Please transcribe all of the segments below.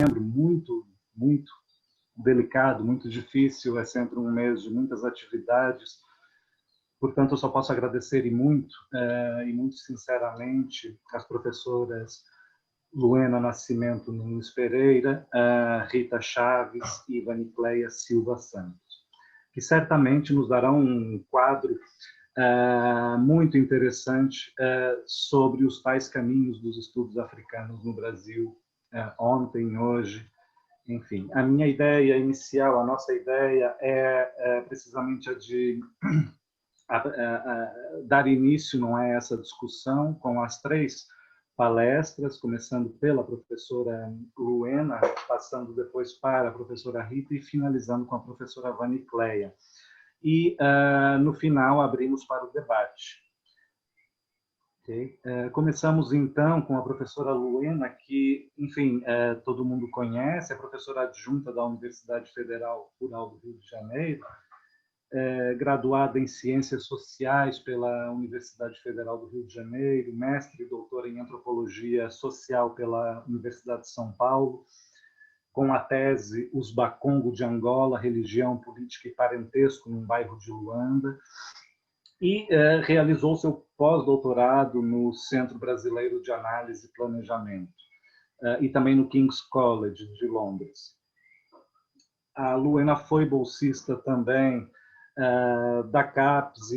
muito delicado, muito difícil, é sempre um mês de muitas atividades, portanto, eu só posso agradecer e muito sinceramente as professoras Luena Nascimento Nunes Pereira, Rita Chaves e Vanicleia Silva Santos, que certamente nos darão um quadro muito interessante sobre os tais caminhos dos estudos africanos no Brasil, ontem, hoje, enfim. A minha ideia inicial, a nossa ideia é precisamente a de dar início, não é, essa discussão com as 3 palestras, começando pela professora Luena, passando depois para a professora Rita e finalizando com a professora Vanicleia. E, no final, abrimos para o debate. Okay? Começamos, então, com a professora Luena, que, enfim, todo mundo conhece, é professora adjunta da Universidade Federal Rural do Rio de Janeiro, graduada em Ciências Sociais pela Universidade Federal do Rio de Janeiro, mestre e doutora em Antropologia Social pela Universidade de São Paulo, com a tese Os Bakongo de Angola, Religião, Política e Parentesco num bairro de Luanda, e realizou seu pós-doutorado no Centro Brasileiro de Análise e Planejamento, e também no King's College de Londres. A Luena foi bolsista também da CAPES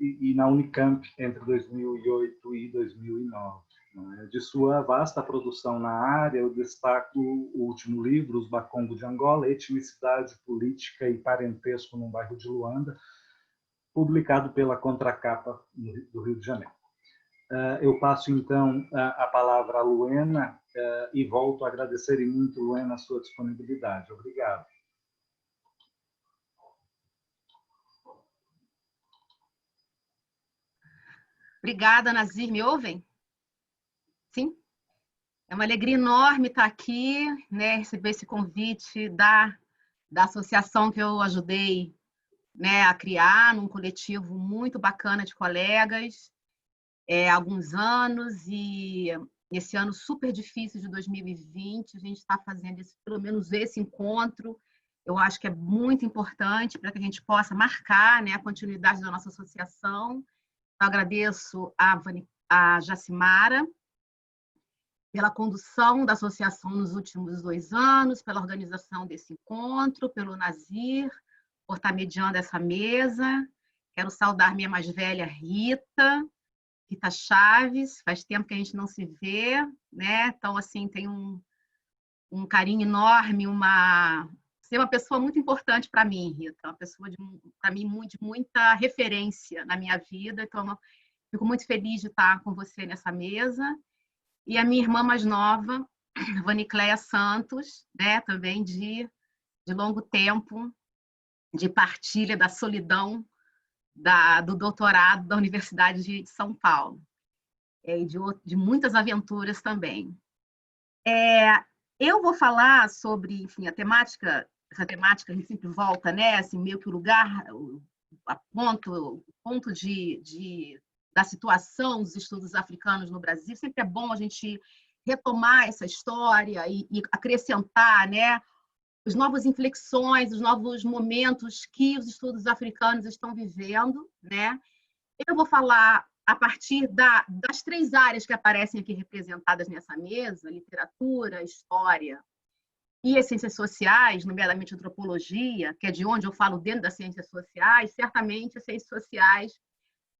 e na Unicamp entre 2008 e 2009. De sua vasta produção na área, eu destaco o último livro, Os Bakongo de Angola, Etnicidade, Política e Parentesco no bairro de Luanda, publicado pela Contracapa do Rio de Janeiro. Eu passo, então, a palavra à Luena e volto a agradecer e muito, Luena, a sua disponibilidade. Obrigado. Obrigada, Nazir. Me ouvem? Sim? É uma alegria enorme estar aqui, né, receber esse convite da associação que eu ajudei, né, a criar, num coletivo muito bacana de colegas, há alguns anos, e esse ano super difícil de 2020, a gente está fazendo pelo menos esse encontro. Eu acho que é muito importante para que a gente possa marcar, né, a continuidade da nossa associação. Eu agradeço a Jacimara pela condução da associação nos últimos 2 anos, pela organização desse encontro, pelo Nazir, por estar mediando essa mesa. Quero saudar minha mais velha Rita Chaves, faz tempo que a gente não se vê, né? Então, assim, tem um carinho enorme, você é uma pessoa muito importante para mim, Rita, uma pessoa, para mim, de muita referência na minha vida, então eu fico muito feliz de estar com você nessa mesa. E a minha irmã mais nova, Vanicleia Santos, né, também de longo tempo, de partilha da solidão do doutorado da Universidade de São Paulo, e de muitas aventuras também. Eu vou falar sobre, enfim, essa temática a gente sempre volta, né, assim, meio que o lugar, o ponto da situação dos estudos africanos no Brasil. Sempre é bom a gente retomar essa história e acrescentar, né, as novas inflexões, os novos momentos que os estudos africanos estão vivendo, né? Eu vou falar a partir das 3 áreas que aparecem aqui representadas nessa mesa: literatura, história e as ciências sociais, nomeadamente antropologia, que é de onde eu falo dentro das ciências sociais. Certamente as ciências sociais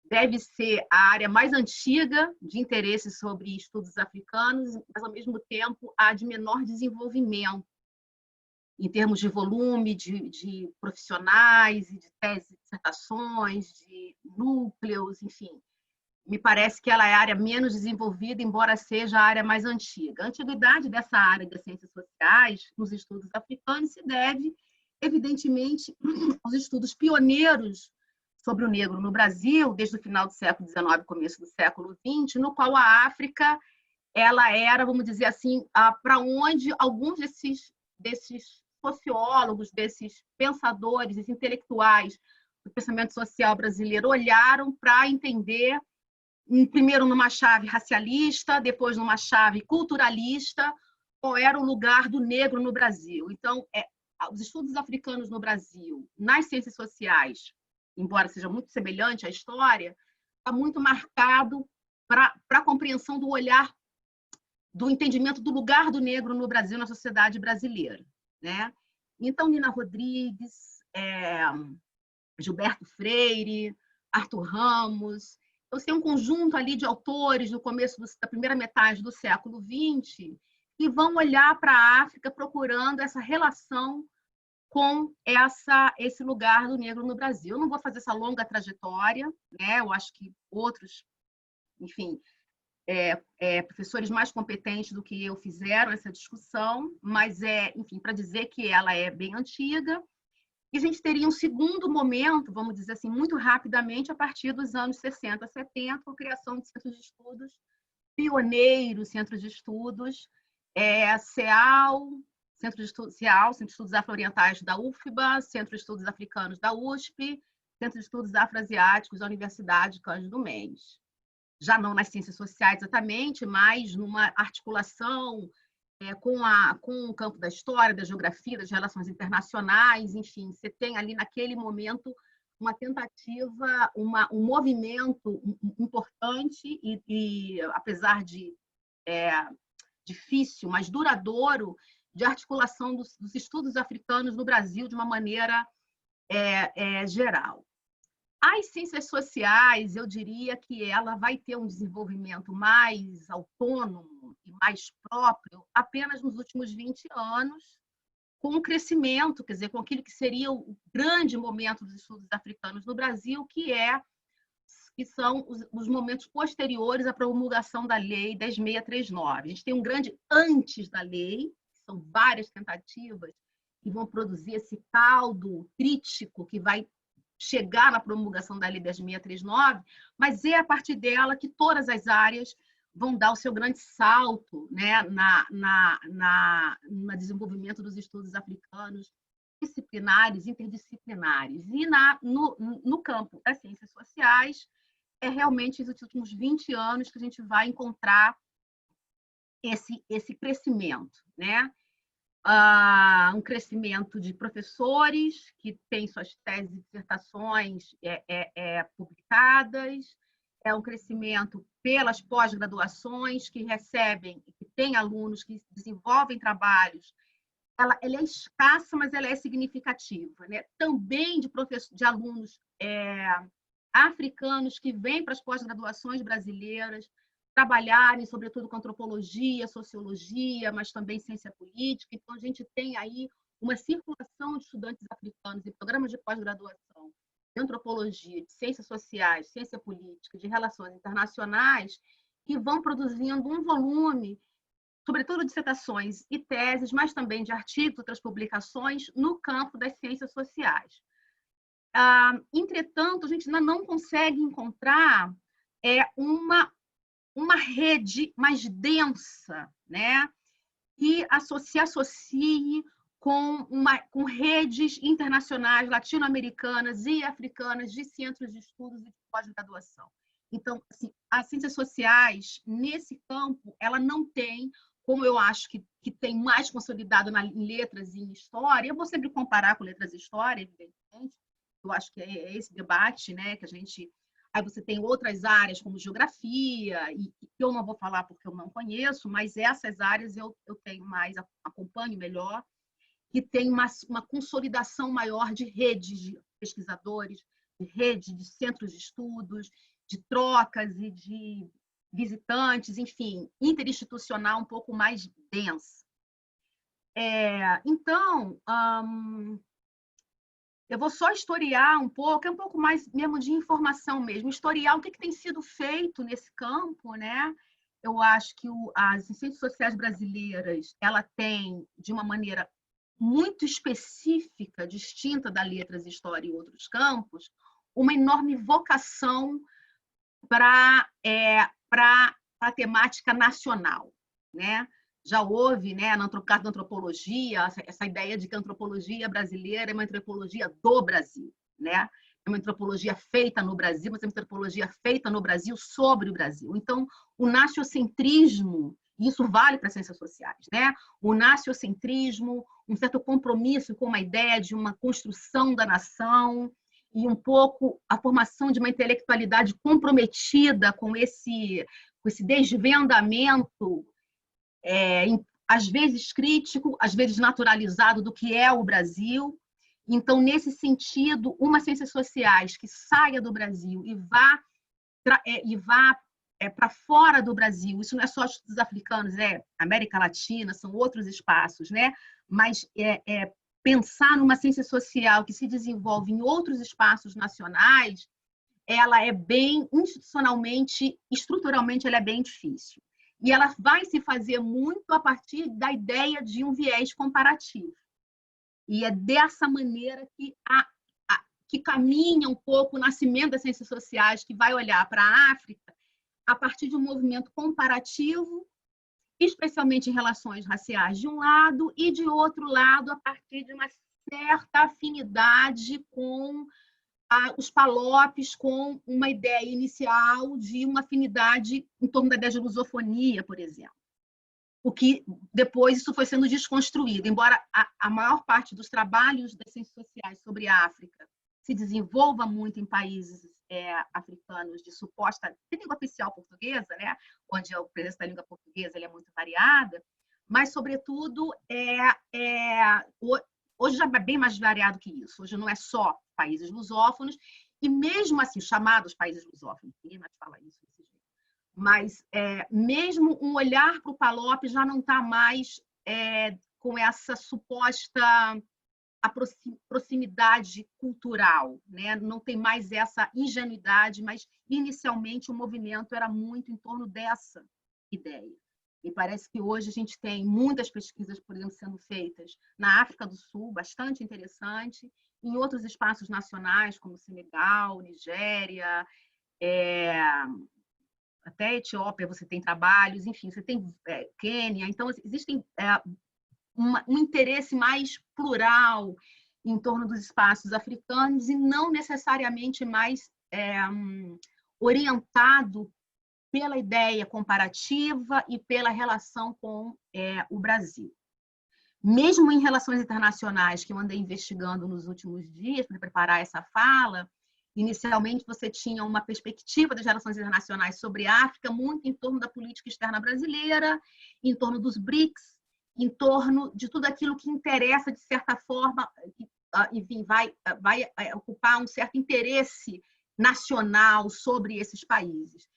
deve ser a área mais antiga de interesse sobre estudos africanos, mas, ao mesmo tempo, a de menor desenvolvimento, em termos de volume, de profissionais, de teses, dissertações, de núcleos, enfim. Me parece que ela é a área menos desenvolvida, embora seja a área mais antiga. A antiguidade dessa área das ciências sociais nos estudos africanos se deve, evidentemente, aos estudos pioneiros sobre o negro no Brasil, desde o final do século XIX, começo do século XX, no qual a África ela era, vamos dizer assim, para onde alguns desses sociólogos, desses pensadores, esses intelectuais do pensamento social brasileiro olharam para entender, primeiro numa chave racialista, depois numa chave culturalista, qual era o lugar do negro no Brasil. Então, os estudos africanos no Brasil, nas ciências sociais, embora seja muito semelhante à história, está muito marcado para a compreensão do olhar, do entendimento do lugar do negro no Brasil, na sociedade brasileira, né? Então, Nina Rodrigues, Gilberto Freire, Arthur Ramos, então, tem um conjunto ali de autores no começo da primeira metade do século XX que vão olhar para a África procurando essa relação com esse lugar do negro no Brasil. Eu não vou fazer essa longa trajetória, né? Eu acho que outros, enfim, professores mais competentes do que eu fizeram essa discussão, mas enfim, para dizer que ela é bem antiga. E a gente teria um segundo momento, vamos dizer assim, muito rapidamente, a partir dos anos 60, 70, com a criação de centros de estudos pioneiros, centros de estudos, CEAL, Centro de Estudos Afro-Orientais da UFBA, Centro de Estudos Africanos da USP, Centro de Estudos Afroasiáticos da Universidade Cândido Mendes. Já não nas ciências sociais exatamente, mas numa articulação com o campo da história, da geografia, das relações internacionais, enfim, você tem ali naquele momento uma tentativa, um movimento importante e apesar de difícil, mas duradouro, de articulação dos estudos africanos no Brasil de uma maneira geral. As ciências sociais, eu diria que ela vai ter um desenvolvimento mais autônomo e mais próprio apenas nos últimos 20 anos, com o crescimento, quer dizer, com aquilo que seria o grande momento dos estudos africanos no Brasil, que são os momentos posteriores à promulgação da Lei 10.639. A gente tem um grande antes da lei, são várias tentativas que vão produzir esse caldo crítico que vai chegar na promulgação da Lei 10.639, mas é a partir dela que todas as áreas vão dar o seu grande salto, né, no desenvolvimento dos estudos africanos disciplinares, interdisciplinares. E no campo das ciências sociais, realmente nos últimos 20 anos que a gente vai encontrar esse crescimento, né? Um crescimento de professores que têm suas teses e dissertações publicadas, um crescimento pelas pós-graduações que recebem, que têm alunos que desenvolvem trabalhos. Ela é escassa, mas ela é significativa, né? Também de alunos africanos que vêm para as pós-graduações brasileiras trabalharem, sobretudo, com antropologia, sociologia, mas também ciência política. Então, a gente tem aí uma circulação de estudantes africanos em programas de pós-graduação de antropologia, de ciências sociais, ciência política, de relações internacionais, que vão produzindo um volume, sobretudo de dissertações e teses, mas também de artigos, outras publicações, no campo das ciências sociais. Entretanto, a gente ainda não consegue encontrar uma rede mais densa, né, que se associe com redes internacionais latino-americanas e africanas de centros de estudos e de pós-graduação. Então, assim, as ciências sociais, nesse campo, ela não tem, como eu acho que tem mais consolidado em letras e em história. Eu vou sempre comparar com letras e história, evidentemente. Eu acho que é esse debate, né, que a gente... Aí você tem outras áreas, como geografia, e eu não vou falar porque eu não conheço, mas essas áreas eu tenho mais, acompanho melhor, que tem uma consolidação maior de redes de pesquisadores, de redes de centros de estudos, de trocas e de visitantes, enfim, interinstitucional um pouco mais densa. Então, eu vou só historiar um pouco, é um pouco mais mesmo de informação mesmo, historiar o que tem sido feito nesse campo, né? Eu acho que as ciências sociais brasileiras, ela tem, de uma maneira muito específica, distinta da letras, história e outros campos, uma enorme vocação para a temática nacional, né? Já houve, né, no caso da antropologia, essa ideia de que a antropologia brasileira é uma antropologia do Brasil, né? É uma antropologia feita no Brasil, mas é uma antropologia feita no Brasil sobre o Brasil. Então, o naciocentrismo e isso vale para as ciências sociais, né? O naciocentrismo, um certo compromisso com uma ideia de uma construção da nação e um pouco a formação de uma intelectualidade comprometida com esse desvendamento, às vezes crítico, às vezes naturalizado do que é o Brasil. Então, nesse sentido, uma ciências sociais que saia do Brasil e vá para fora do Brasil, isso não é só estudos africanos, é América Latina, são outros espaços, né? Mas pensar numa ciência social que se desenvolve em outros espaços nacionais, ela é bem institucionalmente, estruturalmente, ela é bem difícil. E ela vai se fazer muito a partir da ideia de um viés comparativo. E é dessa maneira que caminha um pouco o nascimento das ciências sociais, que vai olhar para a África a partir de um movimento comparativo, especialmente em relações raciais, de um lado, e de outro lado, a partir de uma certa afinidade com os palopes, com uma ideia inicial de uma afinidade em torno da ideia de lusofonia, por exemplo. O que depois isso foi sendo desconstruído, embora a maior parte dos trabalhos das ciências sociais sobre a África se desenvolva muito em países africanos de suposta língua oficial portuguesa, né, onde a presença da língua portuguesa é muito variada, mas, sobretudo, hoje já é bem mais variado que isso. Hoje não é só países lusófonos, e mesmo assim, chamados países lusófonos, ninguém mais fala isso desse jeito. Mas mesmo um olhar para o PALOP já não está mais com essa suposta proximidade cultural, né? Não tem mais essa ingenuidade, mas inicialmente o movimento era muito em torno dessa ideia. E parece que hoje a gente tem muitas pesquisas, por exemplo, sendo feitas na África do Sul, bastante interessante, em outros espaços nacionais, como Senegal, Nigéria, até Etiópia você tem trabalhos, enfim, você tem Quênia. Então, existem um interesse mais plural em torno dos espaços africanos e não necessariamente mais orientado pela ideia comparativa e pela relação com o Brasil. Mesmo em relações internacionais, que eu andei investigando nos últimos dias para preparar essa fala, inicialmente você tinha uma perspectiva das relações internacionais sobre a África muito em torno da política externa brasileira, em torno dos BRICS, em torno de tudo aquilo que interessa, de certa forma, enfim, vai ocupar um certo interesse nacional sobre esses países.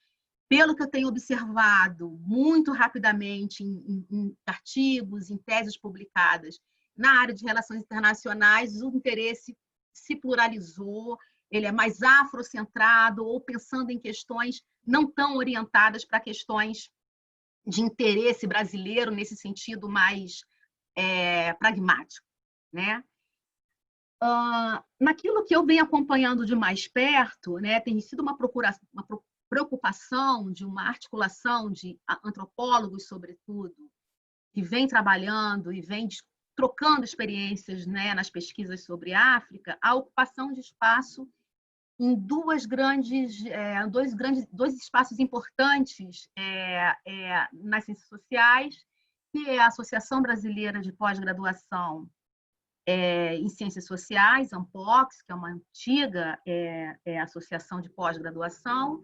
Pelo que eu tenho observado muito rapidamente em artigos, em teses publicadas na área de relações internacionais, o interesse se pluralizou, ele é mais afrocentrado ou pensando em questões não tão orientadas para questões de interesse brasileiro nesse sentido mais pragmático, né? Naquilo que eu venho acompanhando de mais perto, né, tem sido uma preocupação de uma articulação de antropólogos, sobretudo, que vem trabalhando e vem trocando experiências, né, nas pesquisas sobre a África, a ocupação de espaço em dois espaços importantes nas ciências sociais, que é a Associação Brasileira de Pós-Graduação em Ciências Sociais, ANPOX, que é uma antiga associação de pós-graduação,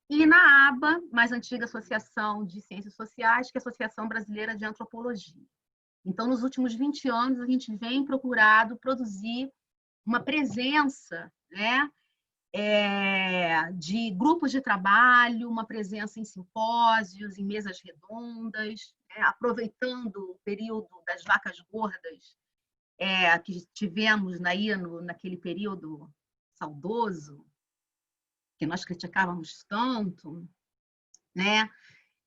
e na ABA, mais antiga Associação de Ciências Sociais, que é a Associação Brasileira de Antropologia. Então, nos últimos 20 anos, a gente vem procurado produzir uma presença, né, de grupos de trabalho, uma presença em simpósios, em mesas redondas, aproveitando o período das vacas gordas que tivemos naquele período saudoso, que nós criticávamos tanto, né?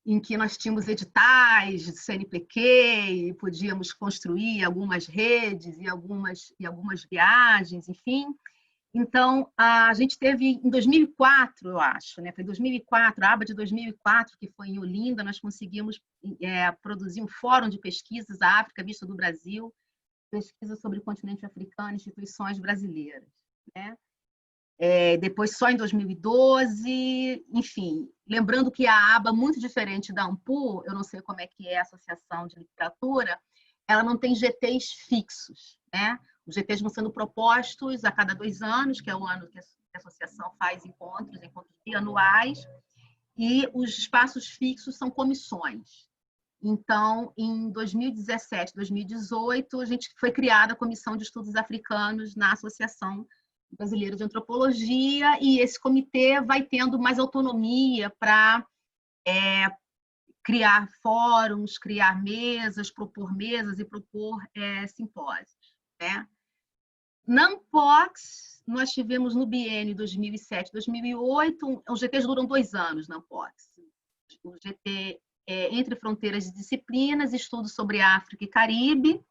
Em que nós tínhamos editais de CNPq e podíamos construir algumas redes e algumas viagens, enfim. Então, a gente teve em 2004, eu acho, né? Foi 2004, a aba de 2004, que foi em Olinda, nós conseguimos produzir um fórum de pesquisas, a África vista do Brasil, pesquisa sobre o continente africano e instituições brasileiras, né? depois só em 2012, enfim. Lembrando que a aba, muito diferente da AMPU, eu não sei como é que é a Associação de Literatura, ela não tem GTs fixos, né? Os GTs vão sendo propostos a cada 2 anos, que é o ano que a associação faz encontros bianuais, e os espaços fixos são comissões. Então, em 2017, 2018, a gente foi criada a Comissão de Estudos Africanos na Associação Brasileira de Antropologia, e esse comitê vai tendo mais autonomia para criar fóruns, criar mesas, propor mesas e propor simpósios, né? Na Ampox, nós tivemos no biênio 2007, 2008, os GTs duram 2 anos na Ampox. O GT Entre Fronteiras e Disciplinas, estudos sobre África e Caribe,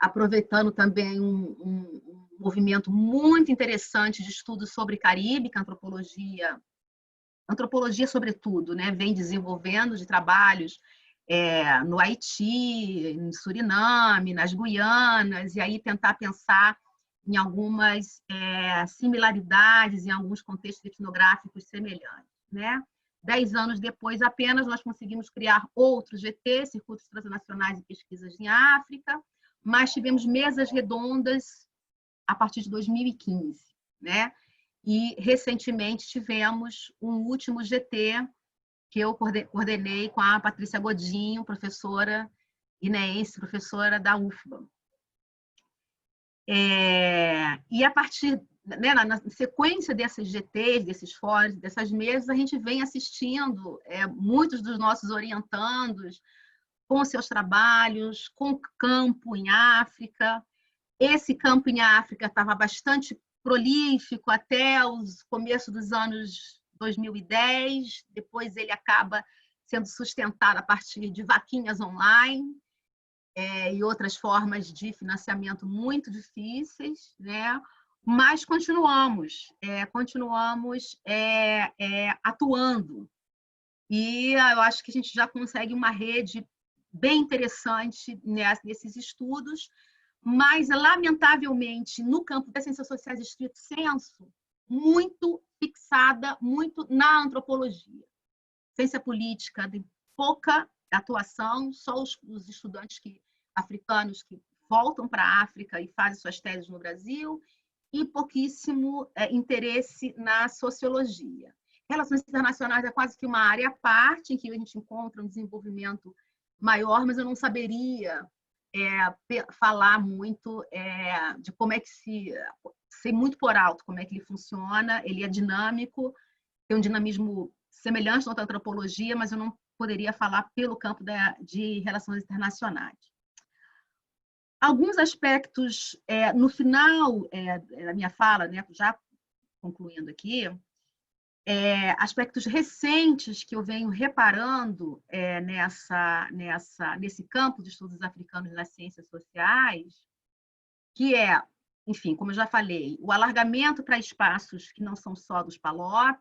aproveitando também um movimento muito interessante de estudos sobre Caribe, que a antropologia sobretudo, né, vem desenvolvendo de trabalhos no Haiti, em Suriname, nas Guianas, e aí tentar pensar em algumas similaridades, em alguns contextos etnográficos semelhantes, né? 10 anos depois apenas, nós conseguimos criar outros GT, Circuitos Transnacionais e Pesquisas em África, mas tivemos mesas redondas a partir de 2015, né? E, recentemente, tivemos um último GT que eu coordenei com a Patrícia Godinho, professora guineense, professora da UFBA. E a partir, né, na sequência desses GTs, desses fóruns, dessas mesas, a gente vem assistindo muitos dos nossos orientandos com seus trabalhos, com campo em África. Esse campo em África estava bastante prolífico até os começos dos anos 2010, depois ele acaba sendo sustentado a partir de vaquinhas online e outras formas de financiamento muito difíceis, né? Mas continuamos atuando. E eu acho que a gente já consegue uma rede bem interessante nesses estudos, mas, lamentavelmente, no campo das ciências sociais estrito sensu, muito fixada, muito na antropologia. Ciência política tem pouca atuação, só os estudantes africanos que voltam para a África e fazem suas teses no Brasil, e pouquíssimo interesse na sociologia. Relações internacionais é quase que uma área à parte, em que a gente encontra um desenvolvimento maior, mas eu não saberia falar muito de como é que sei muito por alto como é que ele funciona. Ele é dinâmico, tem um dinamismo semelhante à antropologia, mas eu não poderia falar pelo campo de relações internacionais. Alguns aspectos, no final da minha fala, né, já concluindo aqui, aspectos recentes que eu venho reparando nesse campo de estudos africanos nas ciências sociais, que enfim, como eu já falei, o alargamento para espaços que não são só dos PALOP,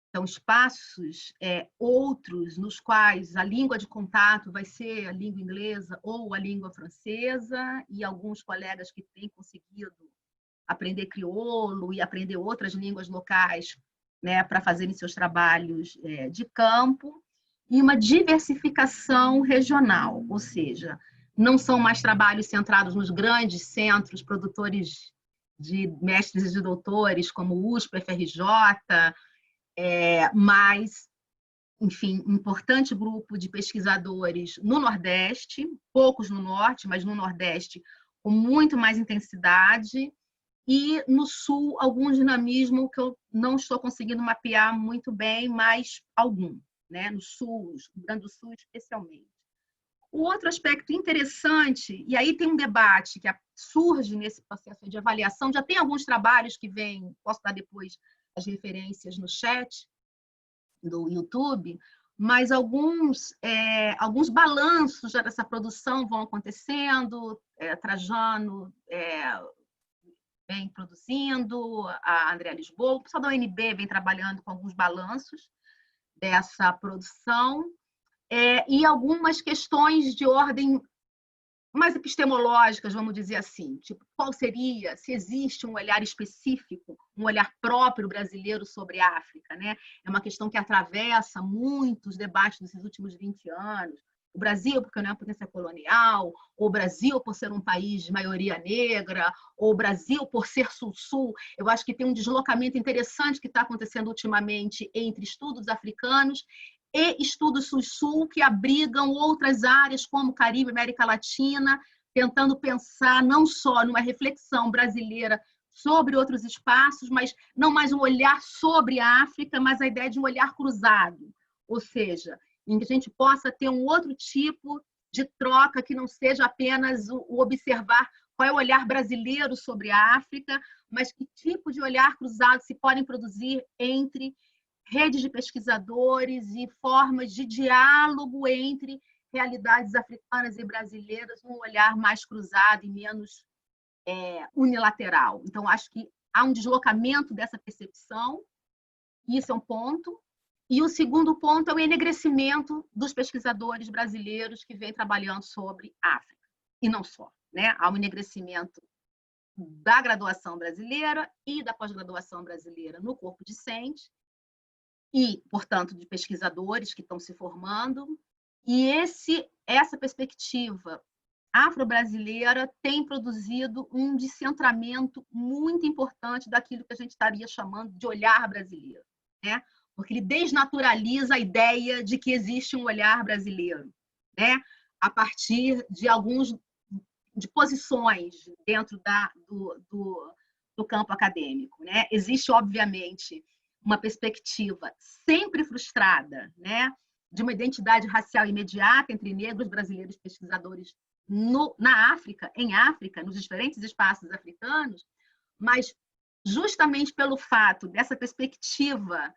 então espaços outros nos quais a língua de contato vai ser a língua inglesa ou a língua francesa, e alguns colegas que têm conseguido aprender crioulo e aprender outras línguas locais, né, para fazerem seus trabalhos de campo, e uma diversificação regional, ou seja, não são mais trabalhos centrados nos grandes centros produtores de mestres e de doutores, como USP, FRJ, mas, enfim, um importante grupo de pesquisadores no Nordeste, poucos no Norte, mas no Nordeste com muito mais intensidade, e no Sul, algum dinamismo que eu não estou conseguindo mapear muito bem, mas algum, né? No Sul, no Rio Grande do Sul especialmente. O outro aspecto interessante, e aí tem um debate que surge nesse processo de avaliação, já tem alguns trabalhos que vêm, posso dar depois as referências no chat do YouTube, mas alguns balanços já dessa produção vão acontecendo, Trajano vem produzindo, a Andréa Lisboa, o pessoal da UNB vem trabalhando com alguns balanços dessa produção, e algumas questões de ordem mais epistemológicas, vamos dizer assim, tipo, qual seria, se existe um olhar específico, um olhar próprio brasileiro sobre a África, né? É uma questão que atravessa muitos debates desses últimos 20 anos. O Brasil, porque não é uma potência colonial, ou o Brasil por ser um país de maioria negra, ou o Brasil por ser sul-sul. Eu acho que tem um deslocamento interessante que está acontecendo ultimamente entre estudos africanos e estudos sul-sul que abrigam outras áreas como Caribe, América Latina, tentando pensar não só numa reflexão brasileira sobre outros espaços, mas não mais um olhar sobre a África, mas a ideia de um olhar cruzado, ou seja, em que a gente possa ter um outro tipo de troca que não seja apenas o observar qual é o olhar brasileiro sobre a África, mas que tipo de olhar cruzado se podem produzir entre redes de pesquisadores e formas de diálogo entre realidades africanas e brasileiras, um olhar mais cruzado e menos unilateral. Então, acho que há um deslocamento dessa percepção, isso é um ponto. E o segundo ponto é o enegrecimento dos pesquisadores brasileiros que vêm trabalhando sobre África, e não só, né? Há um enegrecimento da graduação brasileira e da pós-graduação brasileira no corpo discente, e, portanto, de pesquisadores que estão se formando. E essa perspectiva afro-brasileira tem produzido um descentramento muito importante daquilo que a gente estaria chamando de olhar brasileiro, né? Porque ele desnaturaliza a ideia de que existe um olhar brasileiro, né? A partir de de posições dentro do campo acadêmico, né? Existe, obviamente, uma perspectiva sempre frustrada, né, de uma identidade racial imediata entre negros brasileiros pesquisadores na África, em África, nos diferentes espaços africanos, mas justamente pelo fato dessa perspectiva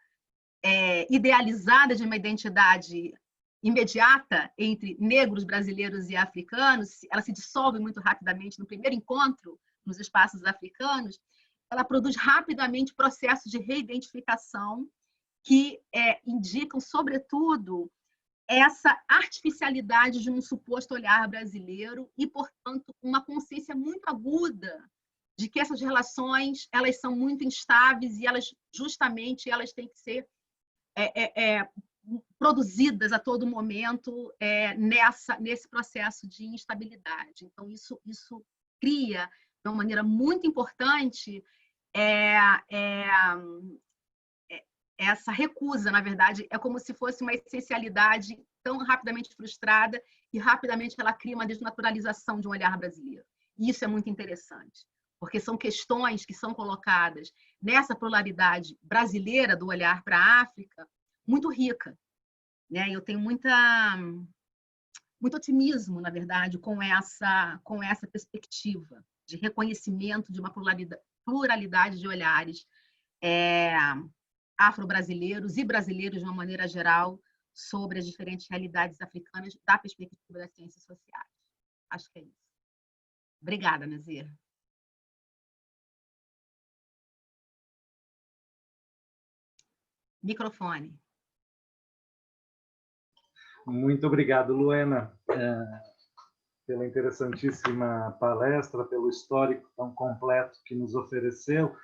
idealizada de uma identidade imediata entre negros brasileiros e africanos, ela se dissolve muito rapidamente no primeiro encontro nos espaços africanos, ela produz rapidamente processos de reidentificação que indicam, sobretudo, essa artificialidade de um suposto olhar brasileiro e, portanto, uma consciência muito aguda de que essas relações elas são muito instáveis e elas têm que ser produzidas a todo momento nesse processo de instabilidade. Então, isso cria, de uma maneira muito importante, essa recusa, na verdade, é como se fosse uma essencialidade tão rapidamente frustrada e rapidamente ela cria uma desnaturalização de um olhar brasileiro. E isso é muito interessante, porque são questões que são colocadas nessa pluralidade brasileira do olhar para a África muito rica, né? Eu tenho muito otimismo, na verdade, com essa perspectiva de reconhecimento de uma pluralidade de olhares afro-brasileiros e brasileiros, de uma maneira geral, sobre as diferentes realidades africanas da perspectiva das ciências sociais. Acho que é isso. Obrigada, Nazir. Microfone. Muito obrigado, Luena, pela interessantíssima palestra, pelo histórico tão completo que nos ofereceu.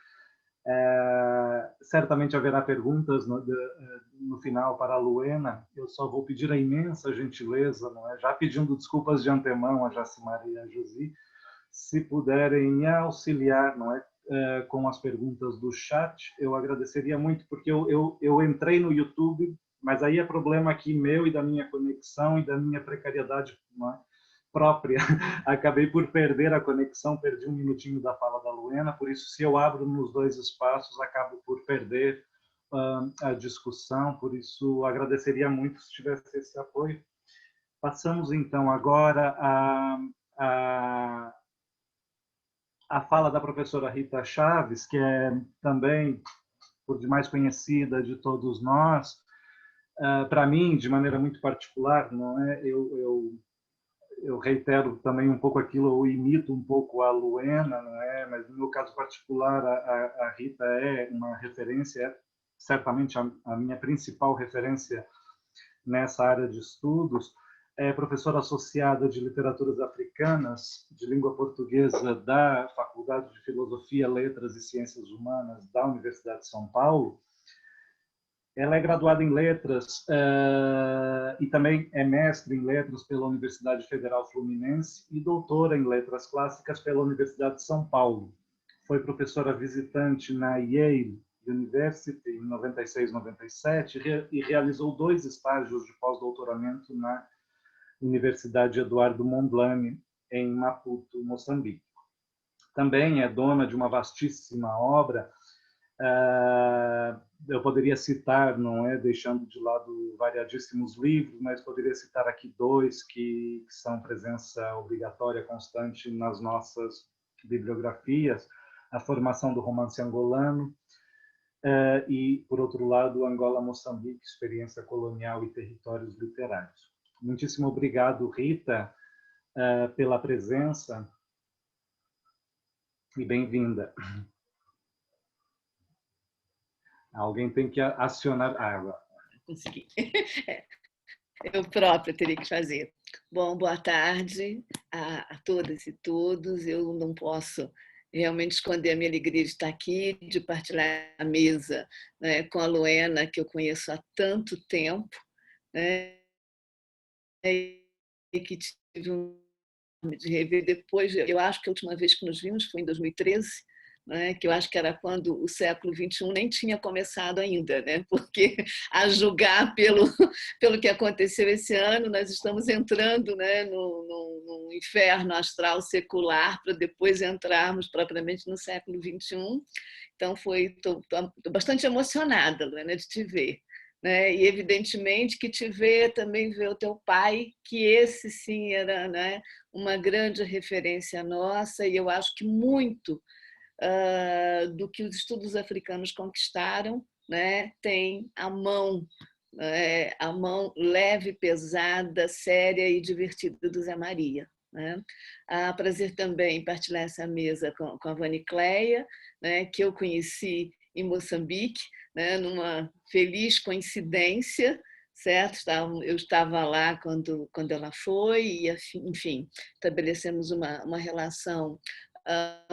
Certamente haverá perguntas no final para a Luena. Eu só vou pedir a imensa gentileza, não é? Já pedindo desculpas de antemão a Jacimara e a Josi, se puderem me auxiliar, não é? Com as perguntas do chat, eu agradeceria muito, porque eu entrei no YouTube, mas aí é problema aqui meu e da minha conexão e da minha precariedade, não é? Própria. Acabei por perder a conexão, perdi um minutinho da fala da Luena, por isso, se eu abro nos dois espaços, acabo por perder a discussão, por isso agradeceria muito se tivesse esse apoio. Passamos, então, agora a fala da professora Rita Chaves, que é também, por demais conhecida de todos nós. Para mim, de maneira muito particular, não é? Eu reitero também um pouco aquilo, eu imito um pouco a Luena, não é? Mas no meu caso particular, a Rita é uma referência, certamente a minha principal referência nessa área de estudos. é professora associada de Literaturas Africanas, de Língua Portuguesa da Faculdade de Filosofia, Letras e Ciências Humanas da Universidade de São Paulo. Ela é graduada em Letras e também é mestre em Letras pela Universidade Federal Fluminense e doutora em Letras Clássicas pela Universidade de São Paulo. Foi professora visitante na Yale University em 96, 97 e realizou 2 estágios de pós-doutoramento na Universidade Eduardo Mondlane, em Maputo, Moçambique. Também é dona de uma vastíssima obra. Eu poderia citar, não é, deixando de lado variadíssimos livros, mas poderia citar aqui 2 que são presença obrigatória, constante nas nossas bibliografias: A Formação do Romance Angolano e, por outro lado, Angola-Moçambique, Experiência Colonial e Territórios Literários. Muitíssimo obrigado, Rita, pela presença e bem-vinda. Alguém tem que acionar a água. Consegui. Eu própria teria que fazer. Bom, boa tarde a todas e todos. Eu não posso realmente esconder a minha alegria de estar aqui, de partilhar a mesa, né, com a Luena, que eu conheço há tanto tempo, né, e que tive de rever depois. Eu acho que a última vez que nos vimos foi em 2013, né, que eu acho que era quando o século XXI nem tinha começado ainda, né, porque a julgar pelo que aconteceu esse ano, nós estamos entrando, né, no inferno astral secular para depois entrarmos propriamente no século XXI. Então, estou bastante emocionada, Luana, de te ver. Né? E, evidentemente, que te ver também ver o teu pai, que esse sim era, né, uma grande referência nossa, e eu acho que muito do que os estudos africanos conquistaram, né, tem a mão leve, pesada, séria e divertida do Zé Maria. Né? Prazer também partilhar essa mesa com a Vanicleia, né, que eu conheci em Moçambique, né, numa feliz coincidência, certo? Eu estava lá quando ela foi e, enfim, estabelecemos uma relação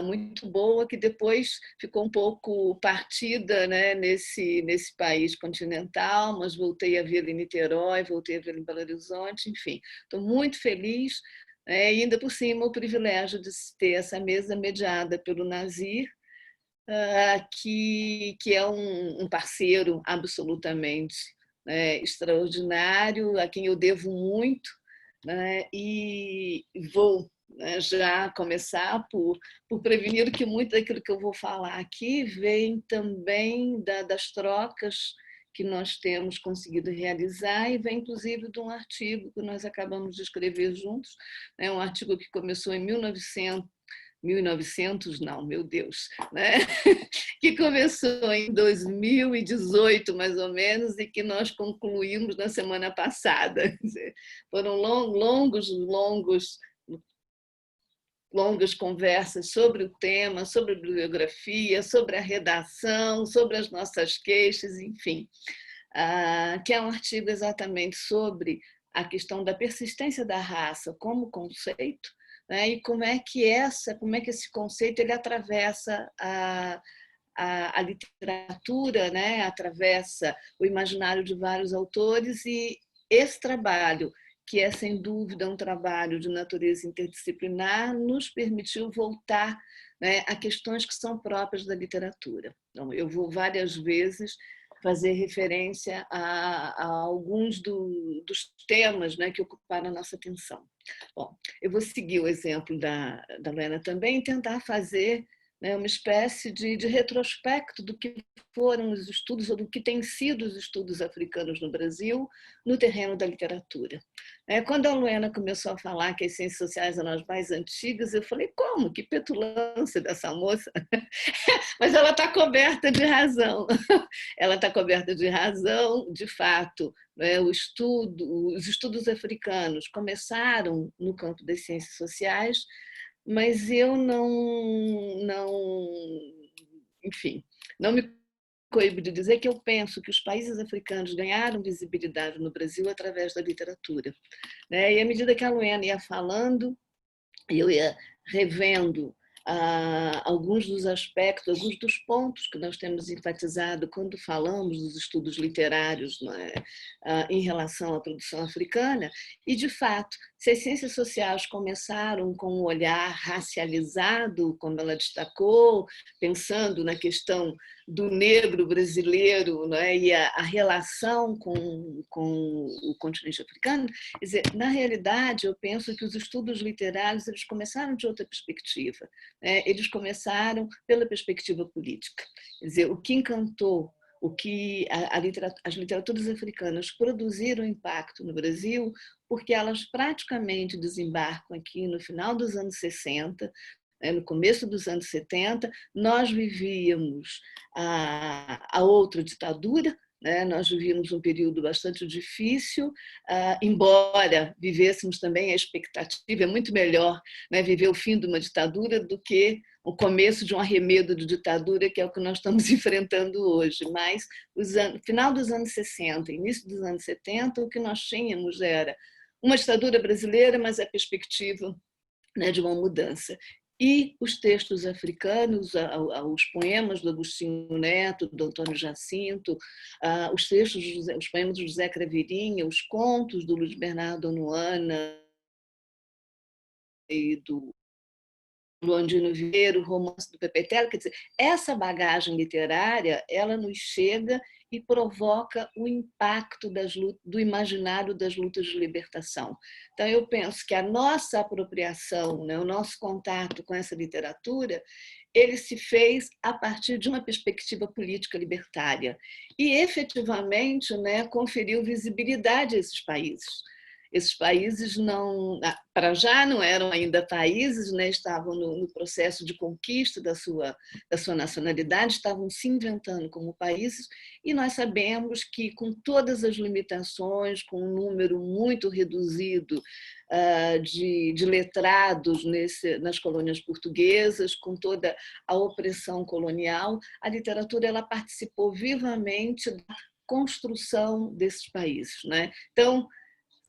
muito boa, que depois ficou um pouco partida, né, nesse país continental, mas voltei a vê-la em Niterói, voltei a vê-la em Belo Horizonte, enfim. Estou muito feliz, né, e ainda por cima o privilégio de ter essa mesa mediada pelo Nazir, que é um parceiro absolutamente, né, extraordinário, a quem eu devo muito, né, e vou, né, já começar por prevenir que muito daquilo que eu vou falar aqui vem também das trocas que nós temos conseguido realizar e vem inclusive de um artigo que nós acabamos de escrever juntos, né, um artigo que começou em 1900 não, meu Deus, né? Que começou em 2018, mais ou menos, e que nós concluímos na semana passada. Foram longas conversas sobre o tema, sobre a bibliografia, sobre a redação, sobre as nossas queixas, enfim. Que é um artigo exatamente sobre a questão da persistência da raça como conceito, né, e como é que esse conceito ele atravessa a literatura, né, atravessa o imaginário de vários autores, e esse trabalho, que é sem dúvida um trabalho de natureza interdisciplinar, nos permitiu voltar, né, a questões que são próprias da literatura. Então, eu vou várias vezes fazer referência a alguns dos temas, né, que ocuparam a nossa atenção. Bom, eu vou seguir o exemplo da Luana também e tentar fazer, né, uma espécie de retrospecto do que foram os estudos, ou do que têm sido os estudos africanos no Brasil, no terreno da literatura. Quando a Luana começou a falar que as ciências sociais eram as mais antigas, eu falei, como? Que petulância dessa moça! Mas ela está coberta de razão. Ela está coberta de razão, de fato. Os estudos africanos começaram no campo das ciências sociais, mas eu enfim, não me coibo de dizer que eu penso que os países africanos ganharam visibilidade no Brasil através da literatura, né? E à medida que a Luena ia falando, eu ia revendo alguns dos aspectos, alguns dos pontos que nós temos enfatizado quando falamos dos estudos literários, né, em relação à produção africana. E, de fato, se as ciências sociais começaram com um olhar racializado, como ela destacou, pensando na questão do negro brasileiro, né, e a relação com o continente africano, quer dizer, na realidade, eu penso que os estudos literários eles começaram de outra perspectiva. Eles começaram pela perspectiva política. Quer dizer, o que encantou, o que as literaturas africanas produziram impacto no Brasil, porque elas praticamente desembarcam aqui no final dos anos 60, no começo dos anos 70, nós vivíamos a outra ditadura, nós vivíamos um período bastante difícil, embora vivêssemos também a expectativa, é muito melhor viver o fim de uma ditadura do que o começo de um arremedo de ditadura, que é o que nós estamos enfrentando hoje. Mas, final dos anos 60, início dos anos 70, o que nós tínhamos era uma ditadura brasileira, mas a perspectiva de uma mudança. E os textos africanos, os poemas do Agostinho Neto, do Antônio Jacinto, os poemas do José Craveirinha, os contos do Luiz Bernardo Onuana e do Luandino Vieira, o romance do Pepe Tela, quer dizer, essa bagagem literária, ela nos chega e provoca o impacto do imaginário das lutas de libertação. Então, eu penso que a nossa apropriação, o nosso contato com essa literatura, ele se fez a partir de uma perspectiva política libertária e, efetivamente, conferiu visibilidade a esses países. Esses países para já não eram ainda países, estavam no processo de conquista da sua nacionalidade, estavam se inventando como países, e nós sabemos que, com todas as limitações, com um número muito reduzido de letrados nas colônias portuguesas, com toda a opressão colonial, a literatura ela participou vivamente da construção desses países. Então,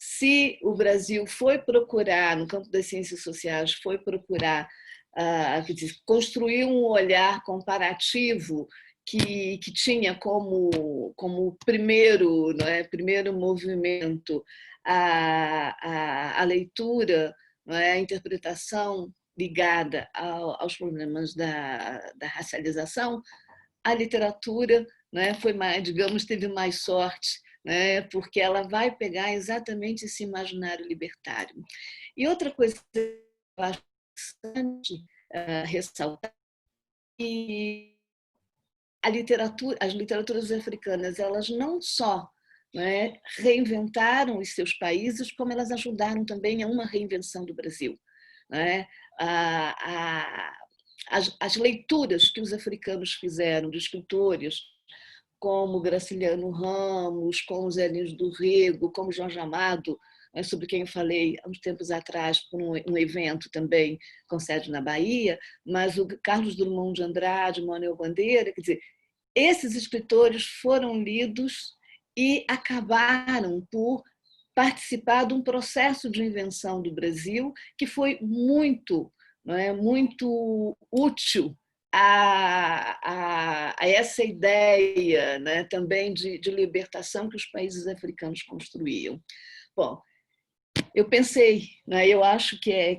se o Brasil foi procurar, no campo das ciências sociais, foi procurar construir um olhar comparativo que tinha como primeiro movimento a leitura, a interpretação ligada aos problemas da racialização, a literatura foi mais, digamos, teve mais sorte, porque ela vai pegar exatamente esse imaginário libertário. E outra coisa que eu acho interessante ressaltar é que as literaturas africanas, elas não só reinventaram os seus países, como elas ajudaram também a uma reinvenção do Brasil. As leituras que os africanos fizeram de escritores como Graciliano Ramos, como Zé Lins do Rego, como Jorge Amado, sobre quem eu falei há uns tempos atrás por um evento também com sede na Bahia, mas o Carlos Drummond de Andrade, Manuel Bandeira, quer dizer, esses escritores foram lidos e acabaram por participar de um processo de invenção do Brasil que foi muito útil a essa ideia também de libertação que os países africanos construíam. Bom, eu pensei, eu acho que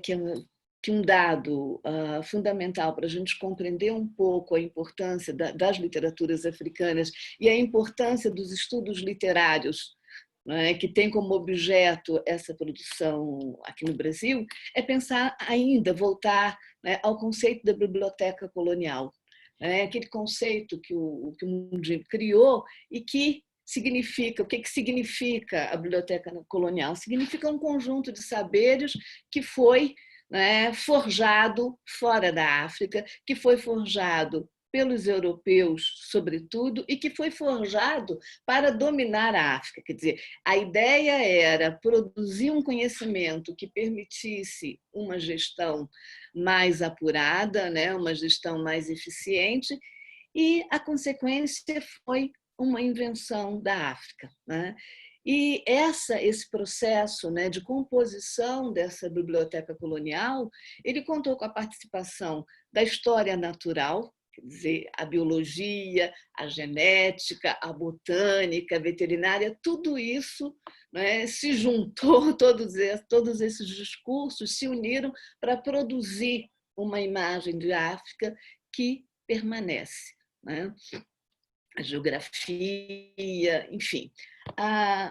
um dado fundamental para a gente compreender um pouco a importância das literaturas africanas e a importância dos estudos literários que tem como objeto essa produção aqui no Brasil, é pensar ainda, voltar ao conceito da biblioteca colonial, aquele conceito que o Mundinho criou e que significa, o que significa a biblioteca colonial? Significa um conjunto de saberes que foi forjado fora da África, que foi forjado pelos europeus, sobretudo, e que foi forjado para dominar a África. Quer dizer, a ideia era produzir um conhecimento que permitisse uma gestão mais apurada, uma gestão mais eficiente, e a consequência foi uma invenção da África, né? E esse processo, né, de composição dessa biblioteca colonial, ele contou com a participação da história natural, quer dizer, a biologia, a genética, a botânica, a veterinária, tudo isso, né, se juntou, todos esses discursos se uniram para produzir uma imagem de África que permanece, né? A geografia, enfim.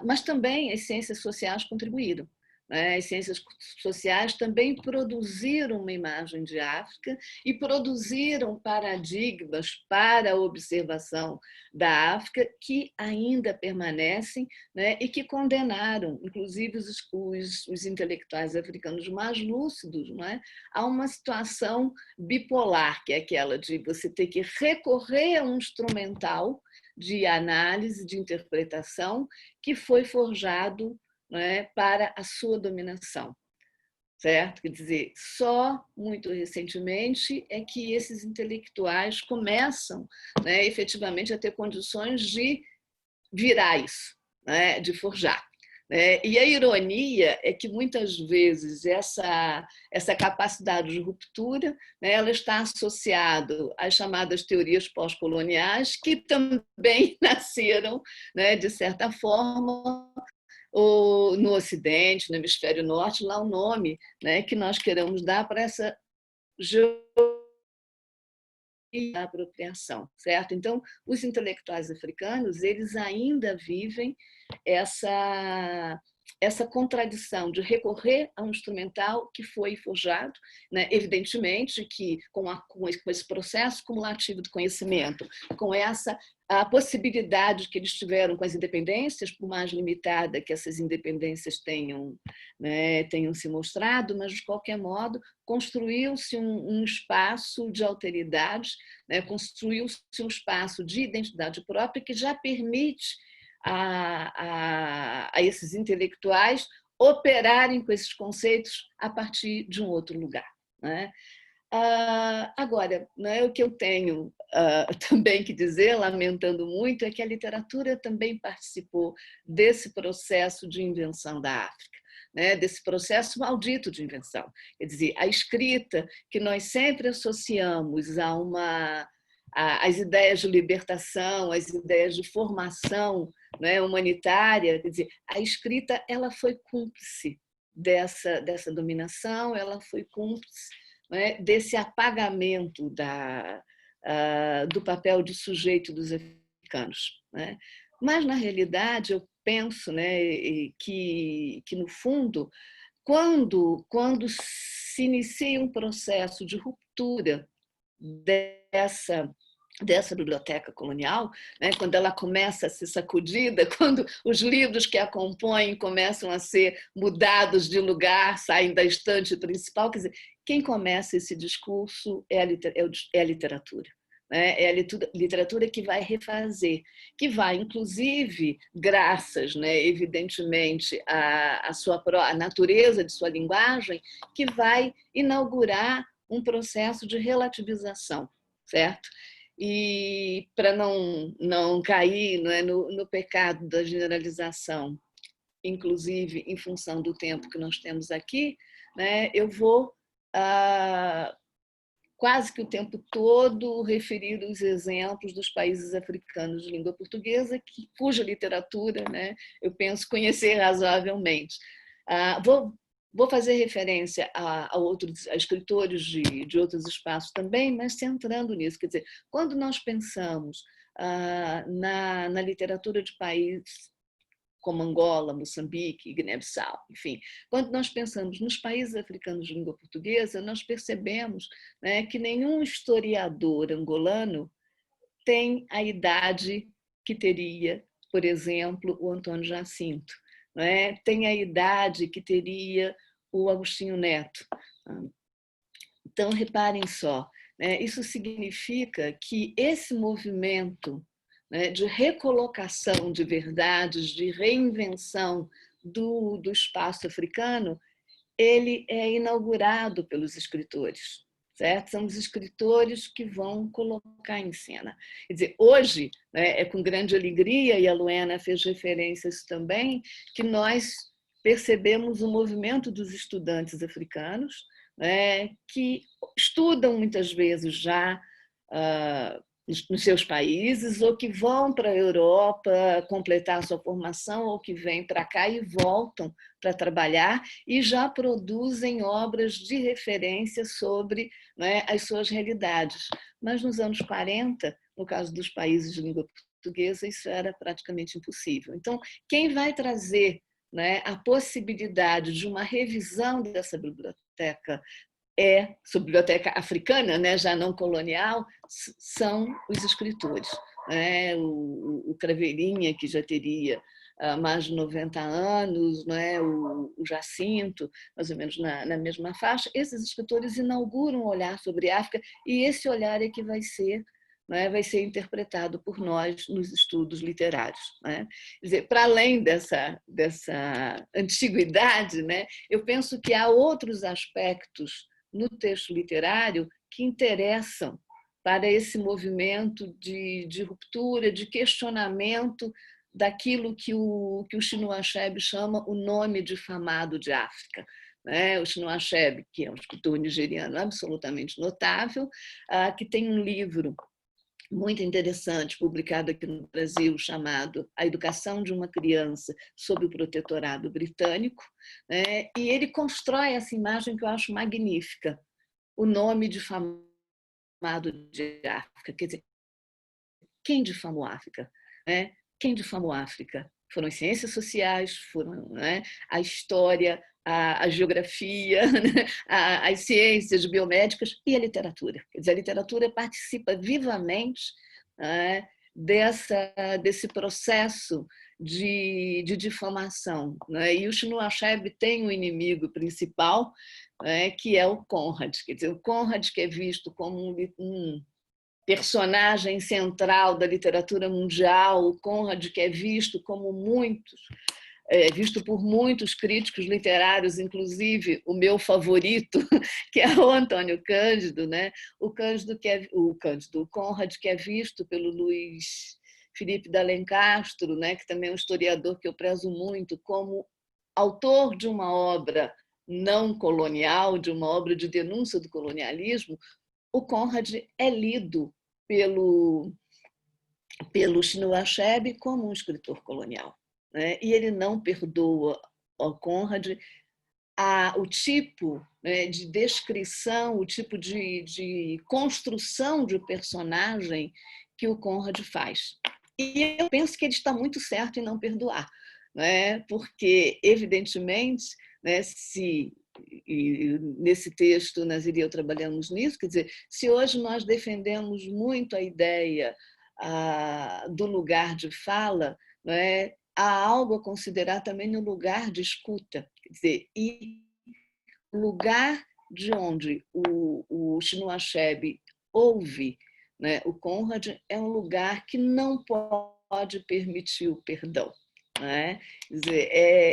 Mas também as ciências sociais contribuíram. As ciências sociais também produziram uma imagem de África e produziram paradigmas para a observação da África que ainda permanecem, né, e que condenaram, inclusive, os intelectuais africanos mais lúcidos, né, a uma situação bipolar, que é aquela de você ter que recorrer a um instrumental de análise, de interpretação, que foi forjado, né, para a sua dominação, certo? Quer dizer, só muito recentemente é que esses intelectuais começam, né, efetivamente a ter condições de virar isso, né, de forjar. E a ironia é que muitas vezes essa capacidade de ruptura, né, ela está associada às chamadas teorias pós-coloniais, que também nasceram, né, de certa forma, no Ocidente, no Hemisfério Norte, lá o nome, né, que nós queremos dar para essa apropriação, certo? Então, os intelectuais africanos, eles ainda vivem essa contradição de recorrer a um instrumental que foi forjado, né? Evidentemente que com esse processo cumulativo de conhecimento, com a possibilidade que eles tiveram com as independências, por mais limitada que essas independências tenham, né, tenham se mostrado, mas, de qualquer modo, construiu-se um espaço de alteridade, né, construiu-se um espaço de identidade própria que já permite a esses intelectuais operarem com esses conceitos a partir de um outro lugar, né? Agora, né, o que eu tenho também que dizer, lamentando muito, é que a literatura também participou desse processo de invenção da África, né, desse processo maldito de invenção. Quer dizer, a escrita, que nós sempre associamos às ideias de libertação, às ideias de formação, né, humanitária, quer dizer, a escrita ela foi cúmplice dessa dominação, ela foi cúmplice, né, desse apagamento do papel de sujeito dos africanos, né? Mas, na realidade, eu penso, né, que no fundo, quando se inicia um processo de ruptura dessa biblioteca colonial, né, quando ela começa a ser sacudida, quando os livros que a compõem começam a ser mudados de lugar, saem da estante principal, quer dizer, quem começa esse discurso é a literatura. É a literatura que vai refazer, que vai, inclusive, graças, né, evidentemente, à natureza de sua linguagem, que vai inaugurar um processo de relativização, certo? E para não cair, não é, no pecado da generalização, inclusive em função do tempo que nós temos aqui, né, eu vou quase que o tempo todo referir os exemplos dos países africanos de língua portuguesa, cuja literatura, né, eu penso conhecer razoavelmente. Vou fazer referência a escritores de outros espaços também, mas centrando nisso. Quer dizer, quando nós pensamos na literatura de países como Angola, Moçambique, Guiné-Bissau, enfim. Quando nós pensamos nos países africanos de língua portuguesa, nós percebemos, né, que nenhum historiador angolano tem a idade que teria, por exemplo, o Antônio Jacinto, né? Tem a idade que teria o Agostinho Neto. Então, reparem só, né, isso significa que esse movimento, né, de recolocação de verdades, de reinvenção do espaço africano, ele é inaugurado pelos escritores, certo? São os escritores que vão colocar em cena. Quer dizer, hoje, né, é com grande alegria, e a Luena fez referência a isso também, que nós percebemos o movimento dos estudantes africanos, né, que estudam muitas vezes já nos seus países, ou que vão para a Europa completar a sua formação, ou que vêm para cá e voltam para trabalhar e já produzem obras de referência sobre, né, as suas realidades. Mas nos anos 40, no caso dos países de língua portuguesa, isso era praticamente impossível. Então, quem vai trazer, né, a possibilidade de uma revisão dessa biblioteca sobre biblioteca africana, né, já não colonial, são os escritores. Né? O Craveirinha, que já teria mais de 90 anos, né? O Jacinto, mais ou menos na mesma faixa, esses escritores inauguram um olhar sobre a África, e esse olhar é que vai ser interpretado por nós nos estudos literários. Né? Quer dizer, para além dessa antiguidade, né, eu penso que há outros aspectos no texto literário que interessam para esse movimento de ruptura, de questionamento daquilo que o Chinua Achebe chama o nome difamado de África. O Chinua Achebe, que é um escritor nigeriano absolutamente notável, que tem um livro muito interessante, publicado aqui no Brasil, chamado A Educação de uma Criança sob o Protetorado Britânico, né? E ele constrói essa imagem que eu acho magnífica, o nome difamado de África. Quer dizer, quem difamou a África? Né? Quem difamou a África? Foram as ciências sociais, foram, né, a história, a geografia, né, as ciências biomédicas e a literatura. Quer dizer, a literatura participa vivamente, né, desse processo de difamação. Né? E o Chinua Achebe tem um inimigo principal, né, que é o Conrad. Quer dizer, o Conrad, que é visto como um personagem central da literatura mundial, o Conrad, que é visto por muitos críticos literários, inclusive o meu favorito, que é o Antônio Cândido, né? O Conrad, que é visto pelo Luiz Felipe d'Alencastro, né? Que também é um historiador que eu prezo muito, como autor de uma obra não colonial, de uma obra de denúncia do colonialismo. O Conrad é lido pelo Chinua Achebe como um escritor colonial, né? E ele não perdoa ao Conrad o tipo, né, de descrição, o tipo de construção de personagem que o Conrad faz. E eu penso que ele está muito certo em não perdoar, né? Porque, evidentemente, né, e nesse texto, Nazir e eu trabalhamos nisso, quer dizer, se hoje nós defendemos muito a ideia do lugar de fala, né, há algo a considerar também no lugar de escuta, quer dizer, e o lugar de onde o Chinua Achebe ouve, né, o Conrad, é um lugar que não pode permitir o perdão. Né? Quer dizer,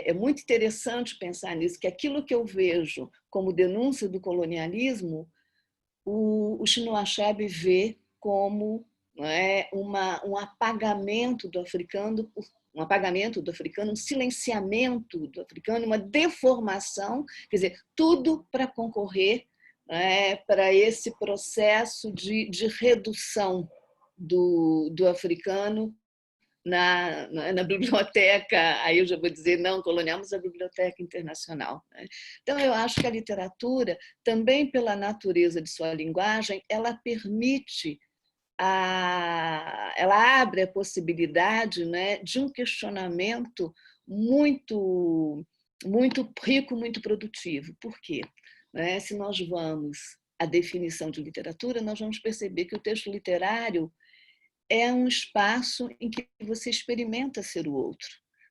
é muito interessante pensar nisso, que aquilo que eu vejo como denúncia do colonialismo, o Chinua Achebe vê como, né, um apagamento do africano, um silenciamento do africano, uma deformação, quer dizer, tudo para concorrer, né, para esse processo de redução do africano na biblioteca, aí eu já vou dizer não colonial, mas a biblioteca internacional. Né? Então, eu acho que a literatura, também pela natureza de sua linguagem, ela permite, ela abre a possibilidade, né, de um questionamento muito, muito rico, muito produtivo. Por quê? Né? Se nós vamos à definição de literatura, nós vamos perceber que o texto literário é um espaço em que você experimenta ser o outro.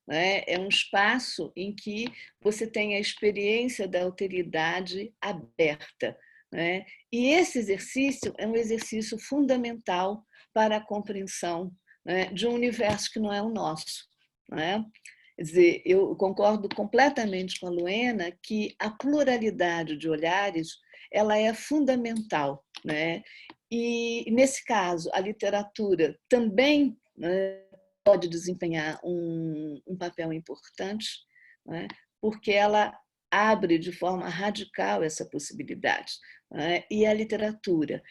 Né? É um espaço em que você tem a experiência da alteridade aberta. Né? E esse exercício é um exercício fundamental para a compreensão, né, de um universo que não é o nosso. Né? Quer dizer, eu concordo completamente com a Luena que a pluralidade de olhares ela é fundamental, né? E, nesse caso, a literatura também, né, pode desempenhar um papel importante, né, porque ela abre de forma radical essa possibilidade, né? E a literatura,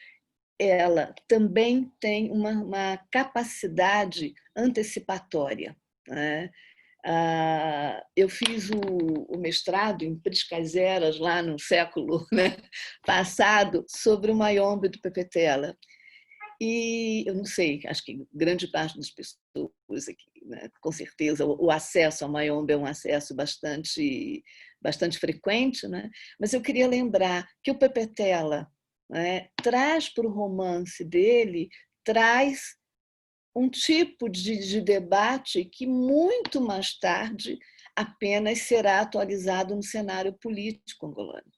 ela também tem uma capacidade antecipatória, né? Eu fiz o mestrado em Priscas Eras, lá no século, né, passado, sobre o Mayombe do Pepetela. E eu não sei, acho que grande parte das pessoas aqui, né, com certeza, o acesso ao Mayombe é um acesso bastante frequente, né? Mas eu queria lembrar que o Pepetela, né, traz para o romance dele, traz um tipo de debate que muito mais tarde apenas será atualizado no cenário político angolano.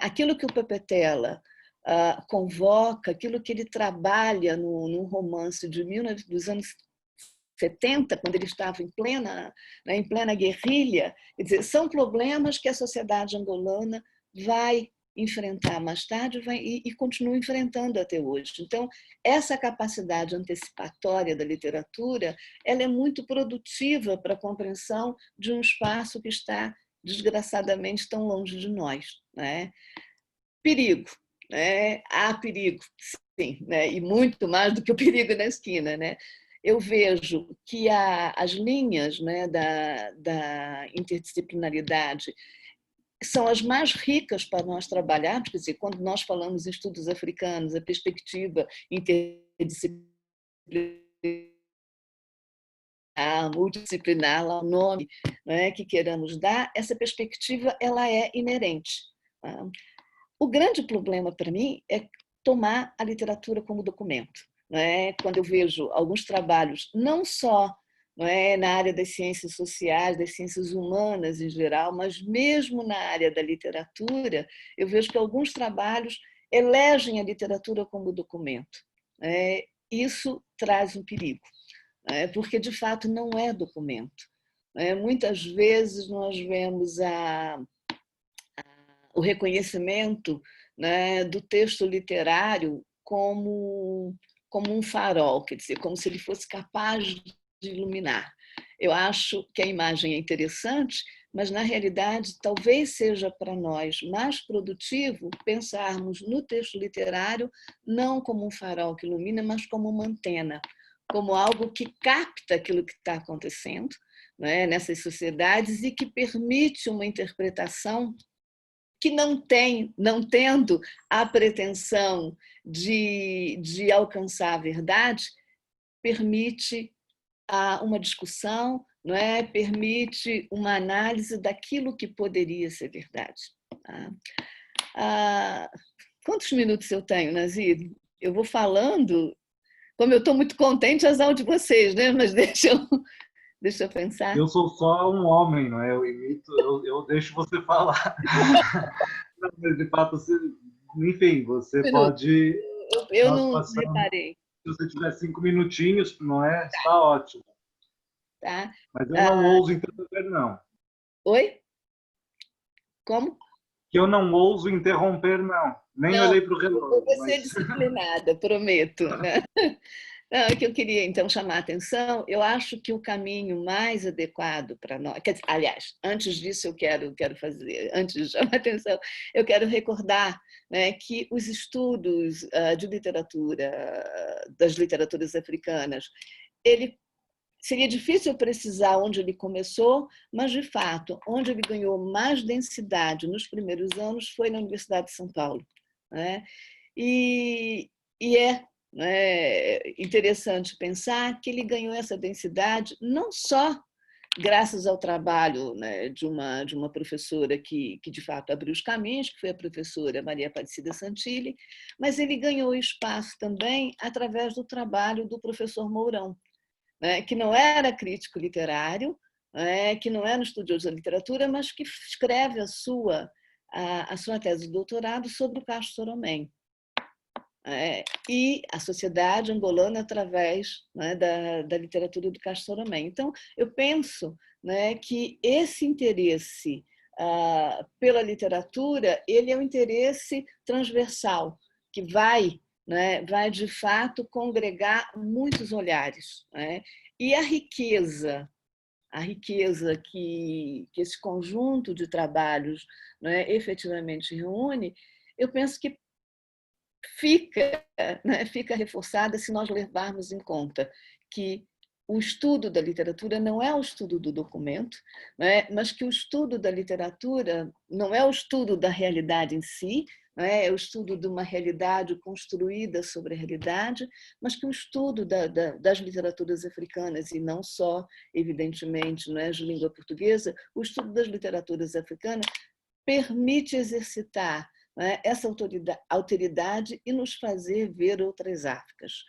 Aquilo que o Pepetela convoca, aquilo que ele trabalha no romance dos anos 70, quando ele estava em plena guerrilha, quer dizer, são problemas que a sociedade angolana vai enfrentar mais tarde e continua enfrentando até hoje. Então, essa capacidade antecipatória da literatura, ela é muito produtiva para a compreensão de um espaço que está, desgraçadamente, tão longe de nós, né? Perigo, né? Há perigo, sim, né? E muito mais do que o perigo na esquina, né? Eu vejo que as linhas, né, da interdisciplinaridade são as mais ricas para nós trabalharmos, quer dizer, quando nós falamos em estudos africanos, a perspectiva interdisciplinar, multidisciplinar, lá o nome, né, que queiramos dar, essa perspectiva ela é inerente. O grande problema para mim é tomar a literatura como documento. Quando eu vejo alguns trabalhos, não só na área das ciências sociais, das ciências humanas em geral, mas mesmo na área da literatura, eu vejo que alguns trabalhos elegem a literatura como documento. Isso traz um perigo, porque de fato não é documento. Muitas vezes nós vemos o reconhecimento, né, do texto literário como um farol, quer dizer, como se ele fosse capaz de iluminar. Eu acho que a imagem é interessante, mas, na realidade, talvez seja para nós mais produtivo pensarmos no texto literário não como um farol que ilumina, mas como uma antena, como algo que capta aquilo que está acontecendo, né, nessas sociedades e que permite uma interpretação que não tendo a pretensão de alcançar a verdade, permite uma discussão, permite uma análise daquilo que poderia ser verdade. Quantos minutos eu tenho, Nazir? Eu vou falando, como eu estou muito contente, as aulas de vocês, né? Mas deixa eu pensar. Eu sou só um homem, não é? Eu imito, eu deixo você falar. Mas, de fato, enfim, você pode... Eu Nós não passamos, reparei. se você tiver 5 minutinhos, não é? Está ótimo. Tá? Mas eu não ouso interromper, não. Oi? Como? Que eu não ouso interromper, não. Nem Não, olhei para o eu vou relógio. ser disciplinada, prometo. Né? Não, é que eu queria, então, chamar a atenção. Eu acho que o caminho mais adequado para nós... Aliás, antes disso, eu quero fazer... Antes de chamar a atenção, eu quero recordar, né, que os estudos de literatura, das literaturas africanas, seria difícil precisar onde ele começou, mas, de fato, onde ele ganhou mais densidade nos primeiros anos foi na Universidade de São Paulo. E é interessante pensar que ele ganhou essa densidade não só graças ao trabalho, né, de uma professora que de fato abriu os caminhos, que foi a professora Maria Aparecida Santilli, mas ele ganhou espaço também através do trabalho do professor Mourão, né, que não era crítico literário, que não era estudioso da literatura, mas que escreve a sua tese de doutorado sobre o Castro Soromém. E a sociedade angolana através, né, da literatura do Castro Soromém. Então, eu penso, né, que esse interesse pela literatura, ele é um interesse transversal, que vai, né, vai de fato congregar muitos olhares, né? E a riqueza que esse conjunto de trabalhos, né, efetivamente reúne, eu penso que fica, né, fica reforçada se nós levarmos em conta que o estudo da literatura não é o estudo do documento, né, mas que o estudo da literatura não é o estudo da realidade em si, é o estudo de uma realidade construída sobre a realidade, mas que o estudo das literaturas africanas, e não só, evidentemente, não é, de língua portuguesa, o estudo das literaturas africanas permite exercitar, né, essa alteridade e nos fazer ver outras Áfricas.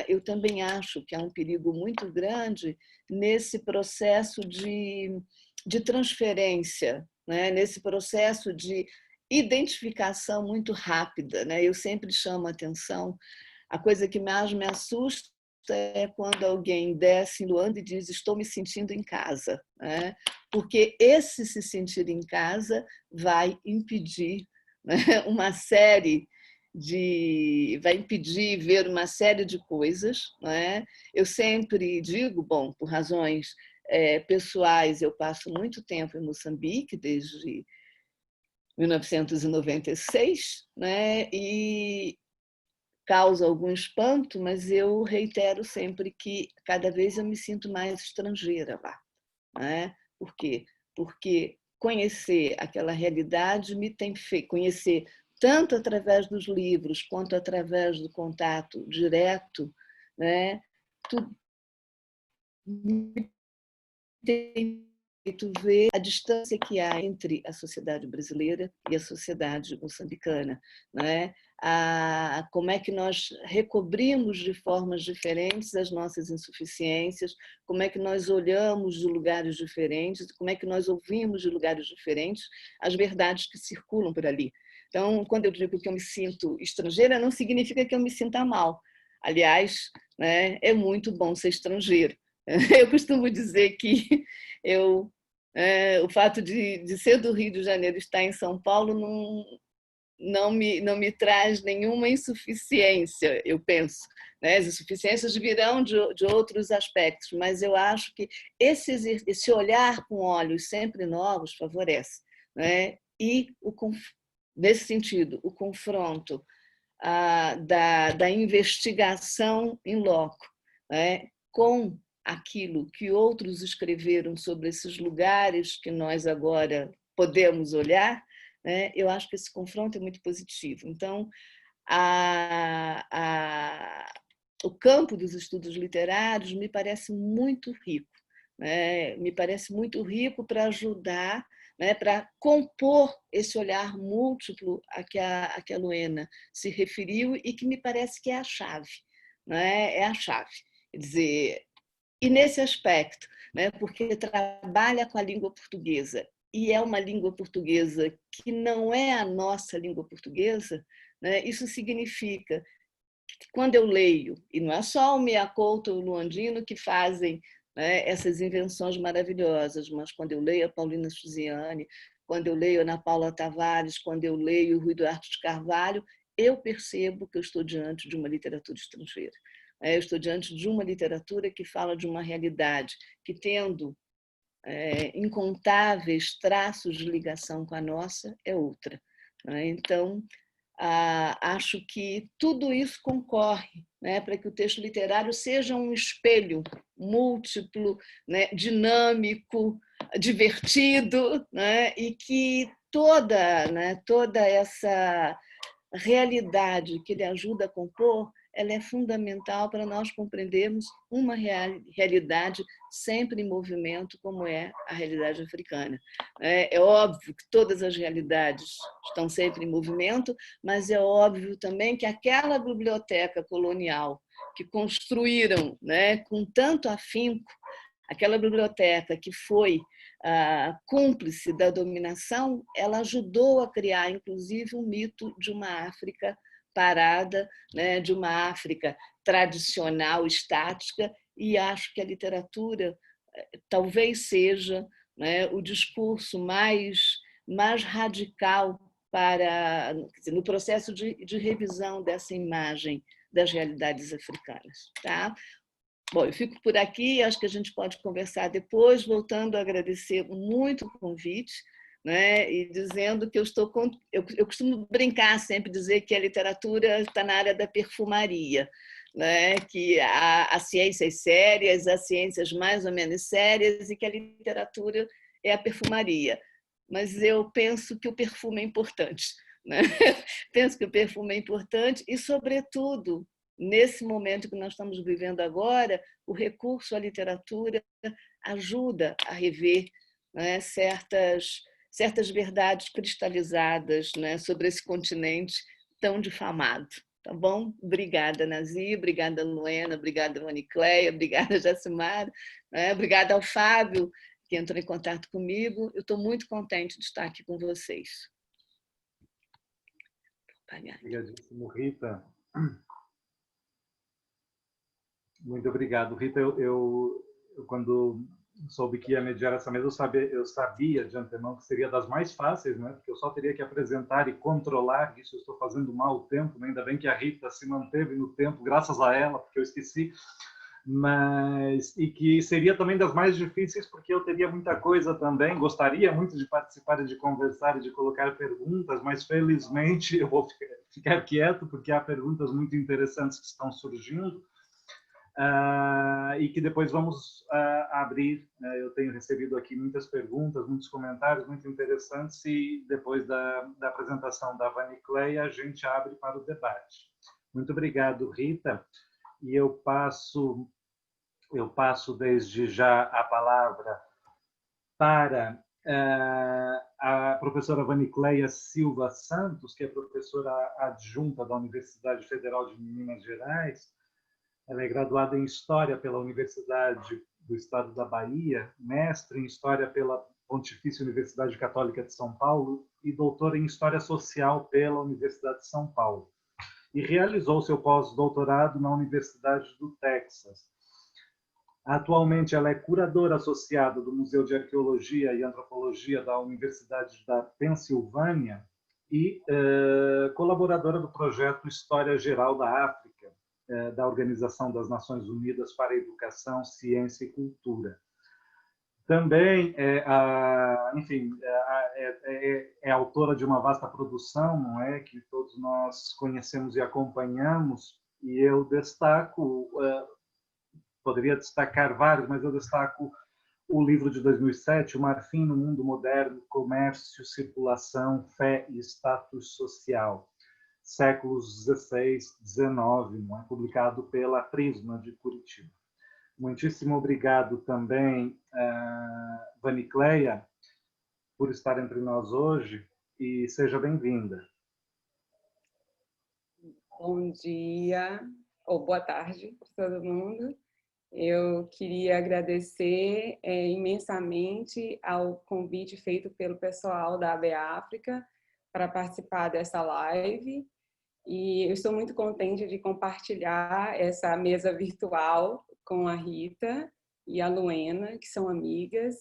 Eu também acho que há um perigo muito grande nesse processo de transferência, né, nesse processo de identificação muito rápida, né? Eu sempre chamo a atenção, a coisa que mais me assusta é quando alguém desce em Luanda e diz: estou me sentindo em casa, né? Porque esse se sentir em casa vai impedir, né, uma série vai impedir ver uma série de coisas, né? Eu sempre digo, bom, por razões pessoais, eu passo muito tempo em Moçambique, desde 1996, né? E causa algum espanto, mas eu reitero sempre que cada vez eu me sinto mais estrangeira lá, né? Por quê? Porque conhecer aquela realidade me tem feito conhecer tanto através dos livros quanto através do contato direto, né? Tudo me tem feito ver a distância que há entre a sociedade brasileira e a sociedade moçambicana, né? Como é que nós recobrimos de formas diferentes as nossas insuficiências, como é que nós olhamos de lugares diferentes, como é que nós ouvimos de lugares diferentes as verdades que circulam por ali. Então, quando eu digo que eu me sinto estrangeira, não significa que eu me sinta mal. Aliás, né, é muito bom ser estrangeiro. Eu costumo dizer que o fato de ser do Rio de Janeiro e estar em São Paulo não me traz nenhuma insuficiência, eu penso, né? As insuficiências virão de outros aspectos, mas eu acho que esse olhar com olhos sempre novos favorece, né? E, nesse sentido, o confronto da investigação em loco, né, com aquilo que outros escreveram sobre esses lugares que nós agora podemos olhar, né, eu acho que esse confronto é muito positivo. Então, o campo dos estudos literários me parece muito rico, né, me parece muito rico para ajudar, né, para compor esse olhar múltiplo a que a Luena se referiu e que me parece que é a chave, né? É a chave. Quer dizer, e nesse aspecto, né, porque trabalha com a língua portuguesa e é uma língua portuguesa que não é a nossa língua portuguesa, né, isso significa que quando eu leio, e não é só o Mia Couto ou o Luandino que fazem, né, essas invenções maravilhosas, mas quando eu leio a Paulina Suziane, quando eu leio a Ana Paula Tavares, quando eu leio o Rui Duarte de Carvalho, eu percebo que eu estou diante de uma literatura estrangeira. Eu estou diante de uma literatura que fala de uma realidade que, tendo incontáveis traços de ligação com a nossa, é outra. Então, acho que tudo isso concorre, né, para que o texto literário seja um espelho múltiplo, né, dinâmico, divertido, né, e que toda essa realidade que ele ajuda a compor, ela é fundamental para nós compreendermos uma realidade sempre em movimento, como é a realidade africana. É óbvio que todas as realidades estão sempre em movimento, mas é óbvio também que aquela biblioteca colonial que construíram, né, com tanto afinco, aquela biblioteca que foi cúmplice da dominação, ela ajudou a criar, inclusive, um mito de uma África parada, né, de uma África tradicional, estática, e acho que a literatura talvez seja, né, o discurso mais mais radical para, quer dizer, no processo de revisão dessa imagem das realidades africanas. Tá? Bom, eu fico por aqui, acho que a gente pode conversar depois, voltando a agradecer muito o convite, né? E dizendo que eu costumo brincar sempre, dizer que a literatura está na área da perfumaria, né? Que há ciências sérias, há ciências mais ou menos sérias, e que a literatura é a perfumaria. Mas eu penso que o perfume é importante, né? Penso que o perfume é importante e, sobretudo, nesse momento que nós estamos vivendo agora, o recurso à literatura ajuda a rever, né, certas verdades cristalizadas, né, sobre esse continente tão difamado. Tá bom? Obrigada, Nazir, obrigada, Luena, obrigada, Vanicléia, obrigada, Jacimara, né? Obrigada ao Fábio, que entrou em contato comigo. Eu estou muito contente de estar aqui com vocês. Obrigadíssimo, Rita. Muito obrigado, Rita. Eu quando soube que ia mediar essa mesa, eu sabia de antemão que seria das mais fáceis, né? Porque eu só teria que apresentar e controlar isso. Eu estou fazendo mal o tempo, né? Ainda bem que a Rita se manteve no tempo, graças a ela, porque eu esqueci. E que seria também das mais difíceis, porque eu teria muita coisa também, gostaria muito de participar e de conversar e de colocar perguntas, mas felizmente eu vou ficar quieto, porque há perguntas muito interessantes que estão surgindo. E que depois vamos abrir. Eu tenho recebido aqui muitas perguntas, muitos comentários muito interessantes, e depois da apresentação da Vanicléia a gente abre para o debate. Muito obrigado, Rita. E eu passo desde já a palavra para a professora Vanicléia Silva Santos, que é professora adjunta da Universidade Federal de Minas Gerais. Ela é graduada em História pela Universidade do Estado da Bahia, mestre em História pela Pontifícia Universidade Católica de São Paulo e doutora em História Social pela Universidade de São Paulo. E realizou seu pós-doutorado na Universidade do Texas. Atualmente, ela é curadora associada do Museu de Arqueologia e Antropologia da Universidade da Pensilvânia e colaboradora do projeto História Geral da África, da Organização das Nações Unidas para a Educação, Ciência e Cultura. Também é autora de uma vasta produção, não é, que todos nós conhecemos e acompanhamos, e eu destaco, poderia destacar vários, mas eu destaco o livro de 2007, O Marfim no Mundo Moderno, Comércio, Circulação, Fé e Status Social, séculos XVI, XIX, não é? Publicado pela Prisma de Curitiba. Muitíssimo obrigado também, Vanicléia, por estar entre nós hoje, e seja bem-vinda. Bom dia, ou boa tarde para todo mundo. Eu queria agradecer imensamente ao convite feito pelo pessoal da AB África para participar dessa live. E eu estou muito contente de compartilhar essa mesa virtual com a Rita e a Luena, que são amigas.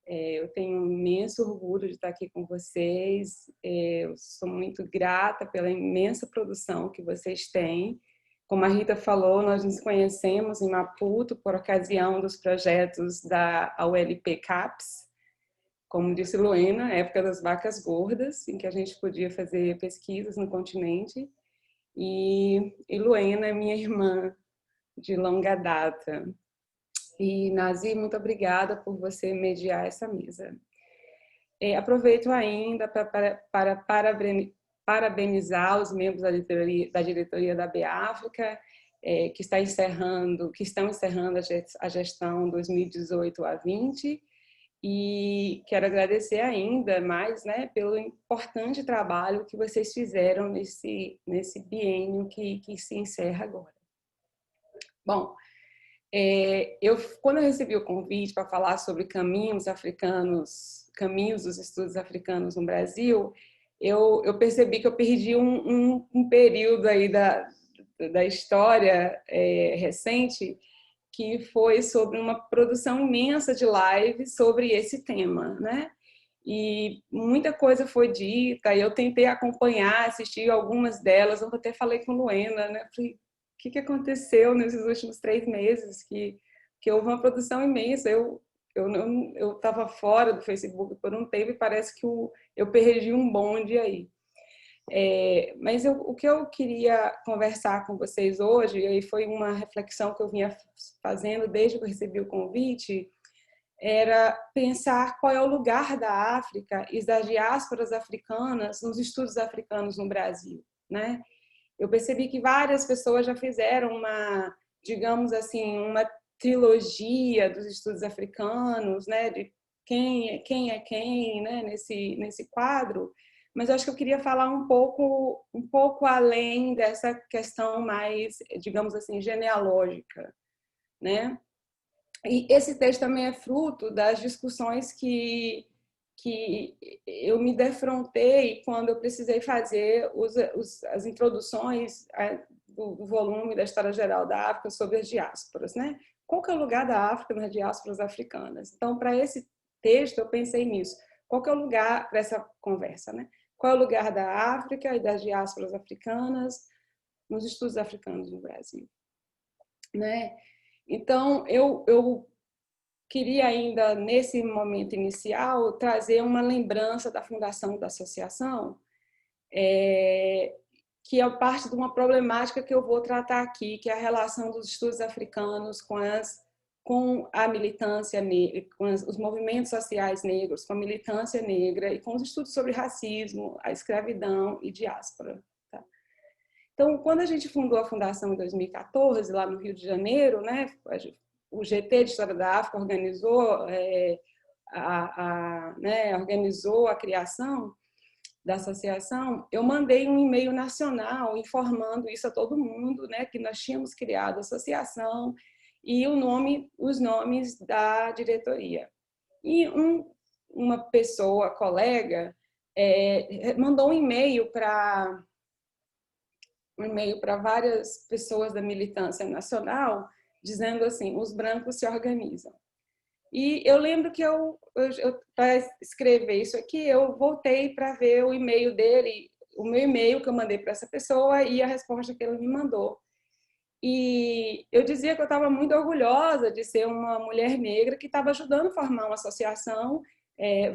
Eu tenho um imenso orgulho de estar aqui com vocês. Eu sou muito grata pela imensa produção que vocês têm. Como a Rita falou, nós nos conhecemos em Maputo por ocasião dos projetos da ULP CAPES. Como disse Luena, época das vacas gordas, em que a gente podia fazer pesquisas no continente. E Luena é minha irmã de longa data. E, Nazir, muito obrigada por você mediar essa mesa. Aproveito ainda para parabenizar os membros da diretoria da AB África, que estão encerrando a gestão 2018 a 20, e quero agradecer ainda mais, né, pelo importante trabalho que vocês fizeram nesse biênio que se encerra agora. Bom, quando eu recebi o convite para falar sobre caminhos dos estudos africanos no Brasil, eu percebi que eu perdi um período aí da história recente, que foi sobre uma produção imensa de lives sobre esse tema, né? e muita coisa foi dita, e eu tentei acompanhar, assistir algumas delas, eu até falei com Luena, né? Falei, o que aconteceu nesses últimos 3 meses, que houve uma produção imensa, eu estava fora do Facebook por um tempo e parece que eu perdi um bonde aí. Mas o que eu queria conversar com vocês hoje, e aí foi uma reflexão que eu vinha fazendo desde que eu recebi o convite, era pensar qual é o lugar da África e das diásporas africanas nos estudos africanos no Brasil, né? Eu percebi que várias pessoas já fizeram uma, digamos assim, uma trilogia dos estudos africanos, né? De quem é quem, né? Nesse quadro. Mas eu acho que eu queria falar um pouco além dessa questão mais, digamos assim, genealógica, né? E esse texto também é fruto das discussões que eu me defrontei quando eu precisei fazer as introduções do volume da História Geral da África sobre as diásporas, né? Qual que é o lugar da África nas diásporas africanas? Então, para esse texto, eu pensei nisso. Qual que é o lugar para essa conversa, né? Qual é o lugar da África e das diásporas africanas nos estudos africanos no Brasil, né? Então, eu queria ainda, nesse momento inicial, trazer uma lembrança da fundação da associação, que é parte de uma problemática que eu vou tratar aqui, que é a relação dos estudos africanos com a militância negra, com os movimentos sociais negros, com a militância negra e com os estudos sobre racismo, a escravidão e diáspora. Tá? Então, quando a gente fundou a fundação em 2014, lá no Rio de Janeiro, né, o GT de História da África organizou organizou a criação da associação, eu mandei um e-mail nacional informando isso a todo mundo, né, que nós tínhamos criado a associação e os nomes da diretoria. E uma pessoa, colega, mandou um e-mail para várias pessoas da militância nacional, dizendo assim, os brancos se organizam. E eu lembro que para escrever isso aqui, eu voltei para ver o e-mail dele, o meu e-mail que eu mandei para essa pessoa e a resposta que ele me mandou. E eu dizia que eu estava muito orgulhosa de ser uma mulher negra que estava ajudando a formar uma associação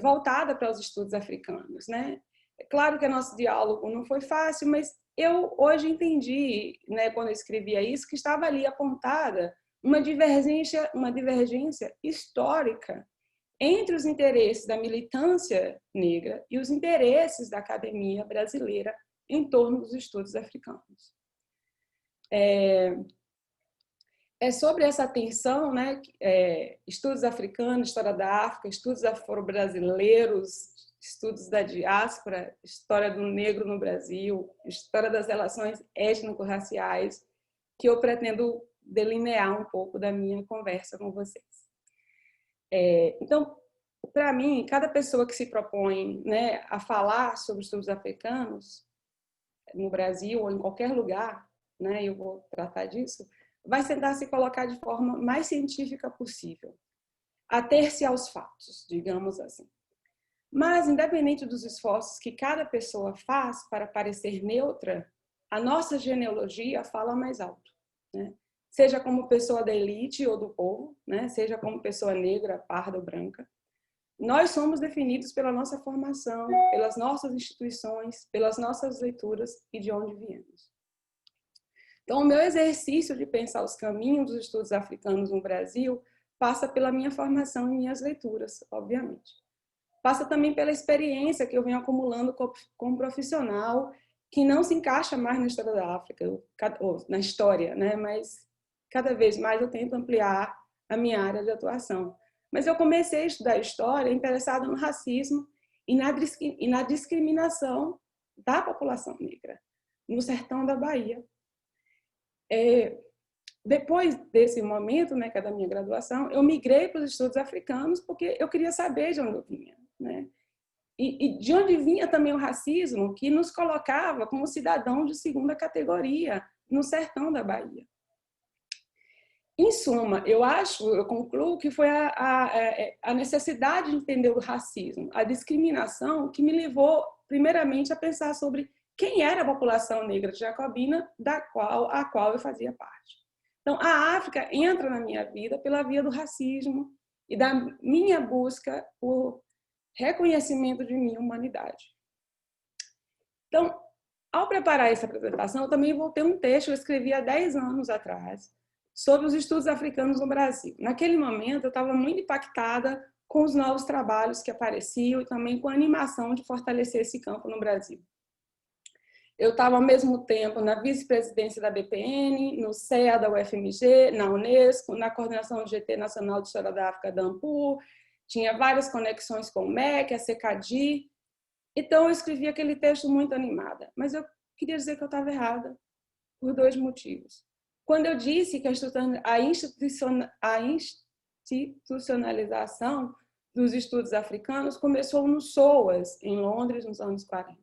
voltada para os estudos africanos, né? É claro que o nosso diálogo não foi fácil, mas eu hoje entendi, né, quando eu escrevia isso, que estava ali apontada uma divergência histórica entre os interesses da militância negra e os interesses da academia brasileira em torno dos estudos africanos. É sobre essa tensão, né, estudos africanos, história da África, estudos afro-brasileiros, estudos da diáspora, história do negro no Brasil, história das relações étnico-raciais, que eu pretendo delinear um pouco da minha conversa com vocês. Então, para mim, cada pessoa que se propõe, né, a falar sobre estudos africanos no Brasil ou em qualquer lugar, né, eu vou tratar disso, vai tentar se colocar de forma mais científica possível, ater-se aos fatos, digamos assim. Mas, independente dos esforços que cada pessoa faz para parecer neutra, a nossa genealogia fala mais alto, né? Seja como pessoa da elite ou do povo, né? Seja como pessoa negra, parda ou branca. Nós somos definidos pela nossa formação, pelas nossas instituições, pelas nossas leituras e de onde viemos. Então, o meu exercício de pensar os caminhos dos estudos africanos no Brasil passa pela minha formação e minhas leituras, obviamente. Passa também pela experiência que eu venho acumulando como profissional, que não se encaixa mais na história da África, ou na história, né? Mas cada vez mais eu tento ampliar a minha área de atuação. Mas eu comecei a estudar história interessada no racismo e na discriminação da população negra, no sertão da Bahia. Depois desse momento, né, que é da minha graduação, eu migrei para os estudos africanos porque eu queria saber de onde eu vinha, né? E de onde vinha também o racismo que nos colocava como cidadãos de segunda categoria no sertão da Bahia. Em suma, eu concluo que foi a necessidade de entender o racismo, a discriminação, que me levou, primeiramente, a pensar sobre quem era a população negra jacobina a qual eu fazia parte. Então, a África entra na minha vida pela via do racismo e da minha busca por reconhecimento de minha humanidade. Então, ao preparar essa apresentação, eu também voltei um texto que eu escrevi há 10 anos atrás, sobre os estudos africanos no Brasil. Naquele momento, eu estava muito impactada com os novos trabalhos que apareciam e também com a animação de fortalecer esse campo no Brasil. Eu estava, ao mesmo tempo, na vice-presidência da BPN, no CEA da UFMG, na Unesco, na coordenação do GT Nacional de História da África da ANPU, tinha várias conexões com o MEC, a CECADI. Então, eu escrevi aquele texto muito animada. Mas eu queria dizer que eu estava errada, por 2 motivos. Quando eu disse que a institucionalização dos estudos africanos começou no SOAS, em Londres, nos anos 40.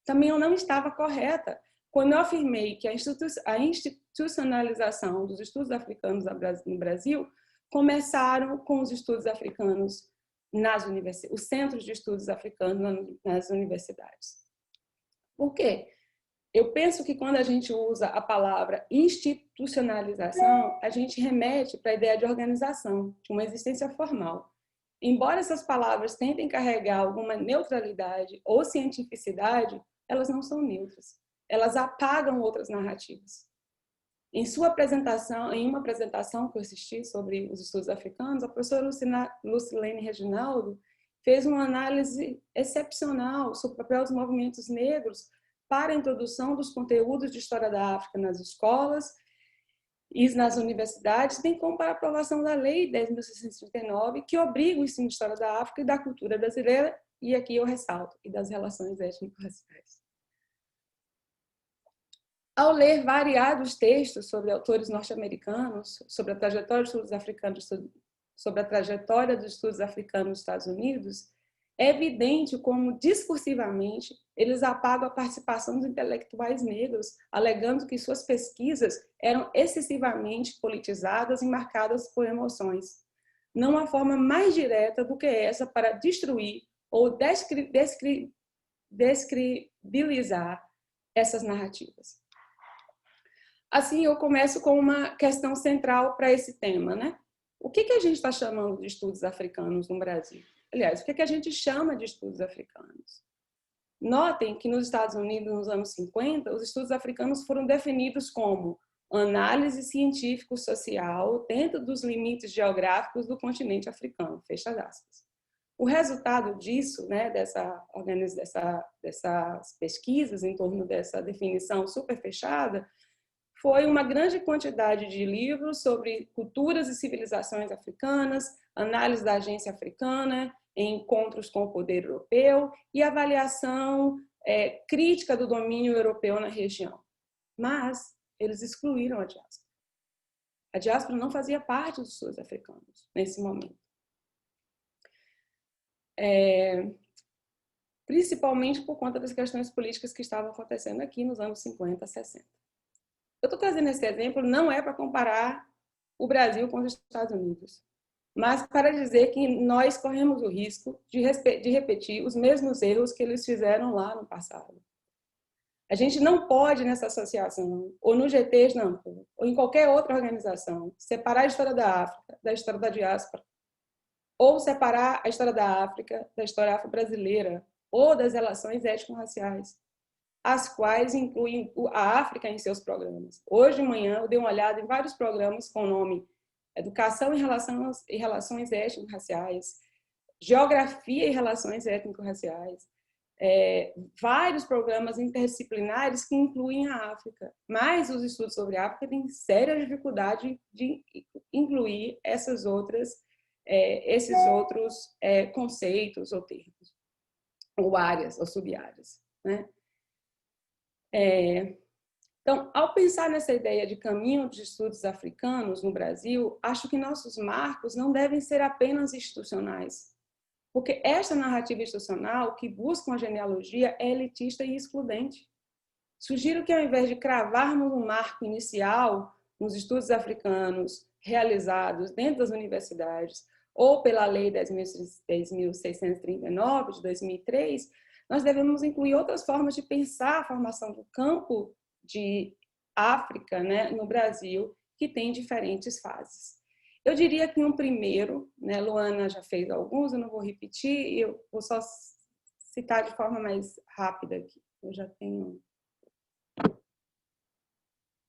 Também eu não estava correta quando eu afirmei que a institucionalização dos estudos africanos no Brasil começaram com os estudos africanos nas universidades, os centros de estudos africanos nas universidades. Por quê? Eu penso que quando a gente usa a palavra institucionalização, a gente remete para a ideia de organização, de uma existência formal. Embora essas palavras tentem carregar alguma neutralidade ou cientificidade, elas não são neutras. Elas apagam outras narrativas. Em uma apresentação que eu assisti sobre os estudos africanos, a professora Lucilene Reginaldo fez uma análise excepcional sobre o papel dos movimentos negros para a introdução dos conteúdos de história da África nas escolas e nas universidades, bem como para a aprovação da Lei 10.639, que obriga o ensino de história da África e da cultura brasileira, e aqui eu ressalto, e das relações étnico-raciais. Ao ler variados textos sobre autores norte-americanos, sobre a trajetória dos estudos africanos, sobre a trajetória dos estudos africanos nos Estados Unidos, é evidente como, discursivamente, eles apagam a participação dos intelectuais negros, alegando que suas pesquisas eram excessivamente politizadas e marcadas por emoções. Não há forma mais direta do que essa para destruir ou descredibilizar essas narrativas. Assim, eu começo com uma questão central para esse tema, né? O que a gente está chamando de estudos africanos no Brasil? Aliás, o que a gente chama de estudos africanos? Notem que nos Estados Unidos, nos anos 50, os estudos africanos foram definidos como análise científico-social dentro dos limites geográficos do continente africano, fecha aspas. O resultado disso, né, dessas pesquisas em torno dessa definição super fechada, foi uma grande quantidade de livros sobre culturas e civilizações africanas, análise da agência africana, encontros com o poder europeu e avaliação crítica do domínio europeu na região. Mas eles excluíram a diáspora. A diáspora não fazia parte dos estudos africanos nesse momento. Principalmente por conta das questões políticas que estavam acontecendo aqui nos anos 50, 60. Eu estou trazendo esse exemplo não é para comparar o Brasil com os Estados Unidos, mas para dizer que nós corremos o risco de repetir os mesmos erros que eles fizeram lá no passado. A gente não pode, nessa associação, ou no GT, ou em qualquer outra organização, separar a história da África da história da diáspora, ou separar a história da África da história afro-brasileira, ou das relações étnico-raciais, as quais incluem a África em seus programas. Hoje de manhã eu dei uma olhada em vários programas com o nome Educação e Relações Étnico-Raciais, Geografia e Relações Étnico-Raciais, vários programas interdisciplinares que incluem a África. Mas os estudos sobre a África têm séria dificuldade de incluir esses outros conceitos ou termos, ou áreas, ou sub-áreas, né? Então, ao pensar nessa ideia de caminho de estudos africanos no Brasil, acho que nossos marcos não devem ser apenas institucionais, porque esta narrativa institucional que busca uma genealogia é elitista e excludente. Sugiro que, ao invés de cravarmos um marco inicial nos estudos africanos realizados dentro das universidades, ou pela Lei 10.639, de 2003, nós devemos incluir outras formas de pensar a formação do campo de África, né, no Brasil, que tem diferentes fases. Eu diria que um primeiro, né, Luana já fez alguns, eu não vou repetir, eu vou só citar de forma mais rápida aqui. Eu já tenho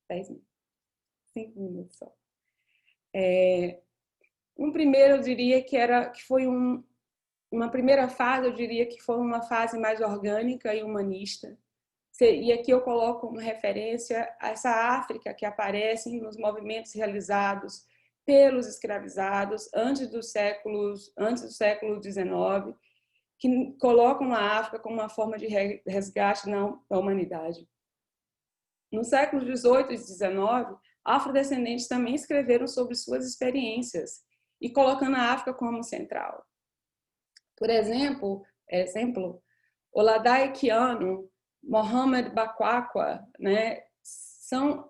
10 minutos, 5 minutos só. Um primeiro, eu diria que foi uma primeira fase, eu diria que foi uma fase mais orgânica e humanista. E aqui eu coloco uma referência a essa África que aparece nos movimentos realizados pelos escravizados antes do século XIX, que colocam a África como uma forma de resgate da humanidade. No século XVIII e XIX, afrodescendentes também escreveram sobre suas experiências e colocando a África como central. Por exemplo, Oladaye Kiano, Mohamed Bakwakwa, né,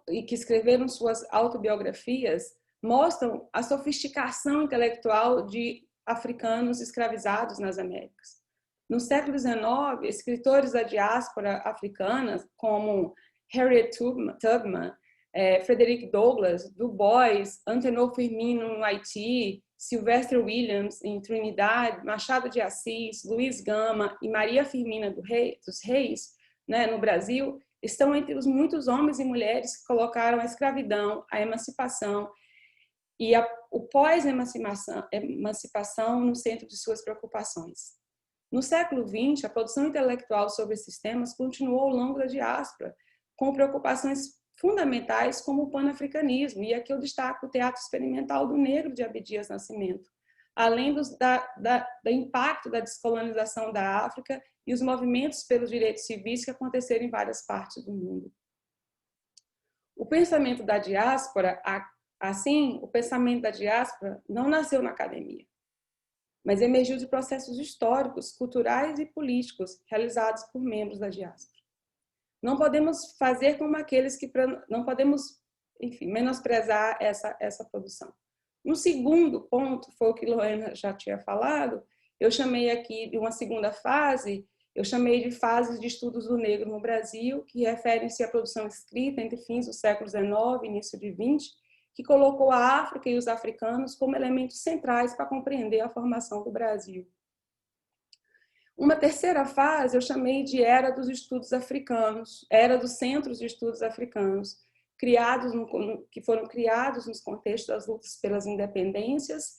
e que escreveram suas autobiografias, mostram a sofisticação intelectual de africanos escravizados nas Américas. No século XIX, escritores da diáspora africana, como Harriet Tubman, Frederick Douglass, Du Bois, Antenor Firmino no Haiti, Sylvester Williams em Trinidad, Machado de Assis, Luiz Gama e Maria Firmina dos Reis, né, no Brasil, estão entre os muitos homens e mulheres que colocaram a escravidão, a emancipação e o pós-emancipação no centro de suas preocupações. No século XX, a produção intelectual sobre esses temas continuou ao longo da diáspora, com preocupações fundamentais como o panafricanismo, e aqui eu destaco o Teatro Experimental do Negro de Abdias Nascimento, além do impacto da descolonização da África e os movimentos pelos direitos civis que aconteceram em várias partes do mundo. O pensamento da diáspora, assim, o pensamento da diáspora não nasceu na academia, mas emergiu de processos históricos, culturais e políticos realizados por membros da diáspora. Não podemos fazer como aqueles que não podemos, enfim, menosprezar essa produção. Um segundo ponto foi o que Luana já tinha falado. Eu chamei aqui de uma segunda fase. Eu chamei de fases de estudos do negro no Brasil, que referem-se à produção escrita entre fins do século XIX e início de XX, que colocou a África e os africanos como elementos centrais para compreender a formação do Brasil. Uma terceira fase eu chamei de Era dos Estudos Africanos, Era dos Centros de Estudos Africanos, que foram criados nos contextos das lutas pelas independências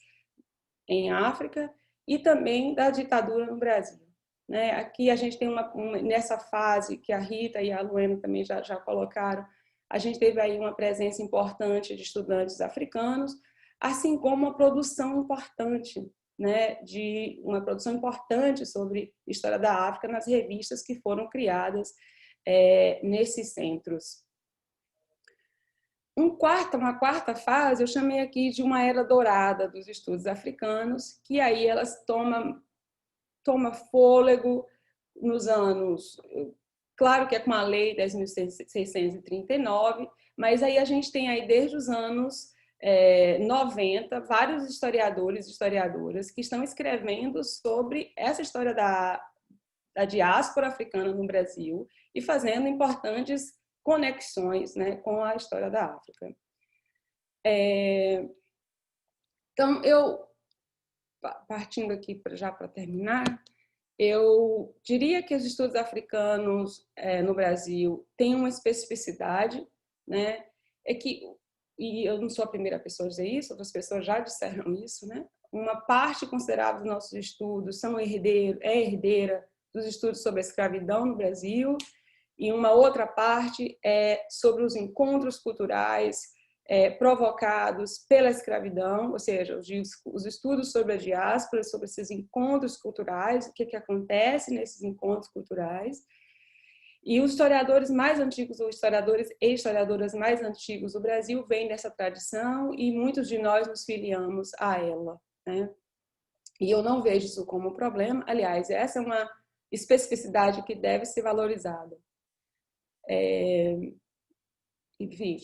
em África e também da ditadura no Brasil. Né? Aqui a gente tem nessa fase que a Rita e a Luana também já colocaram, a gente teve aí uma presença importante de estudantes africanos, assim como uma produção importante, né, de uma produção importante sobre história da África nas revistas que foram criadas nesses centros. Uma quarta fase eu chamei aqui de uma era dourada dos estudos africanos, que aí elas toma fôlego nos anos, claro que é com a Lei 10.639, mas aí a gente tem aí desde os anos 90, vários historiadores e historiadoras que estão escrevendo sobre essa história da diáspora africana no Brasil e fazendo importantes conexões, né, com a história da África. Então, partindo aqui já para terminar, eu diria que os estudos africanos no Brasil têm uma especificidade, né, e eu não sou a primeira pessoa a dizer isso, outras pessoas já disseram isso, né? Uma parte considerável dos nossos estudos herdeira dos estudos sobre a escravidão no Brasil, e uma outra parte é sobre os encontros culturais provocados pela escravidão, ou seja, os estudos sobre a diáspora, sobre esses encontros culturais, o que acontece nesses encontros culturais. E os historiadores mais antigos, ou historiadores e historiadoras mais antigos do Brasil, vêm dessa tradição e muitos de nós nos filiamos a ela, né? E eu não vejo isso como um problema. Aliás, essa é uma especificidade que deve ser valorizada. enfim,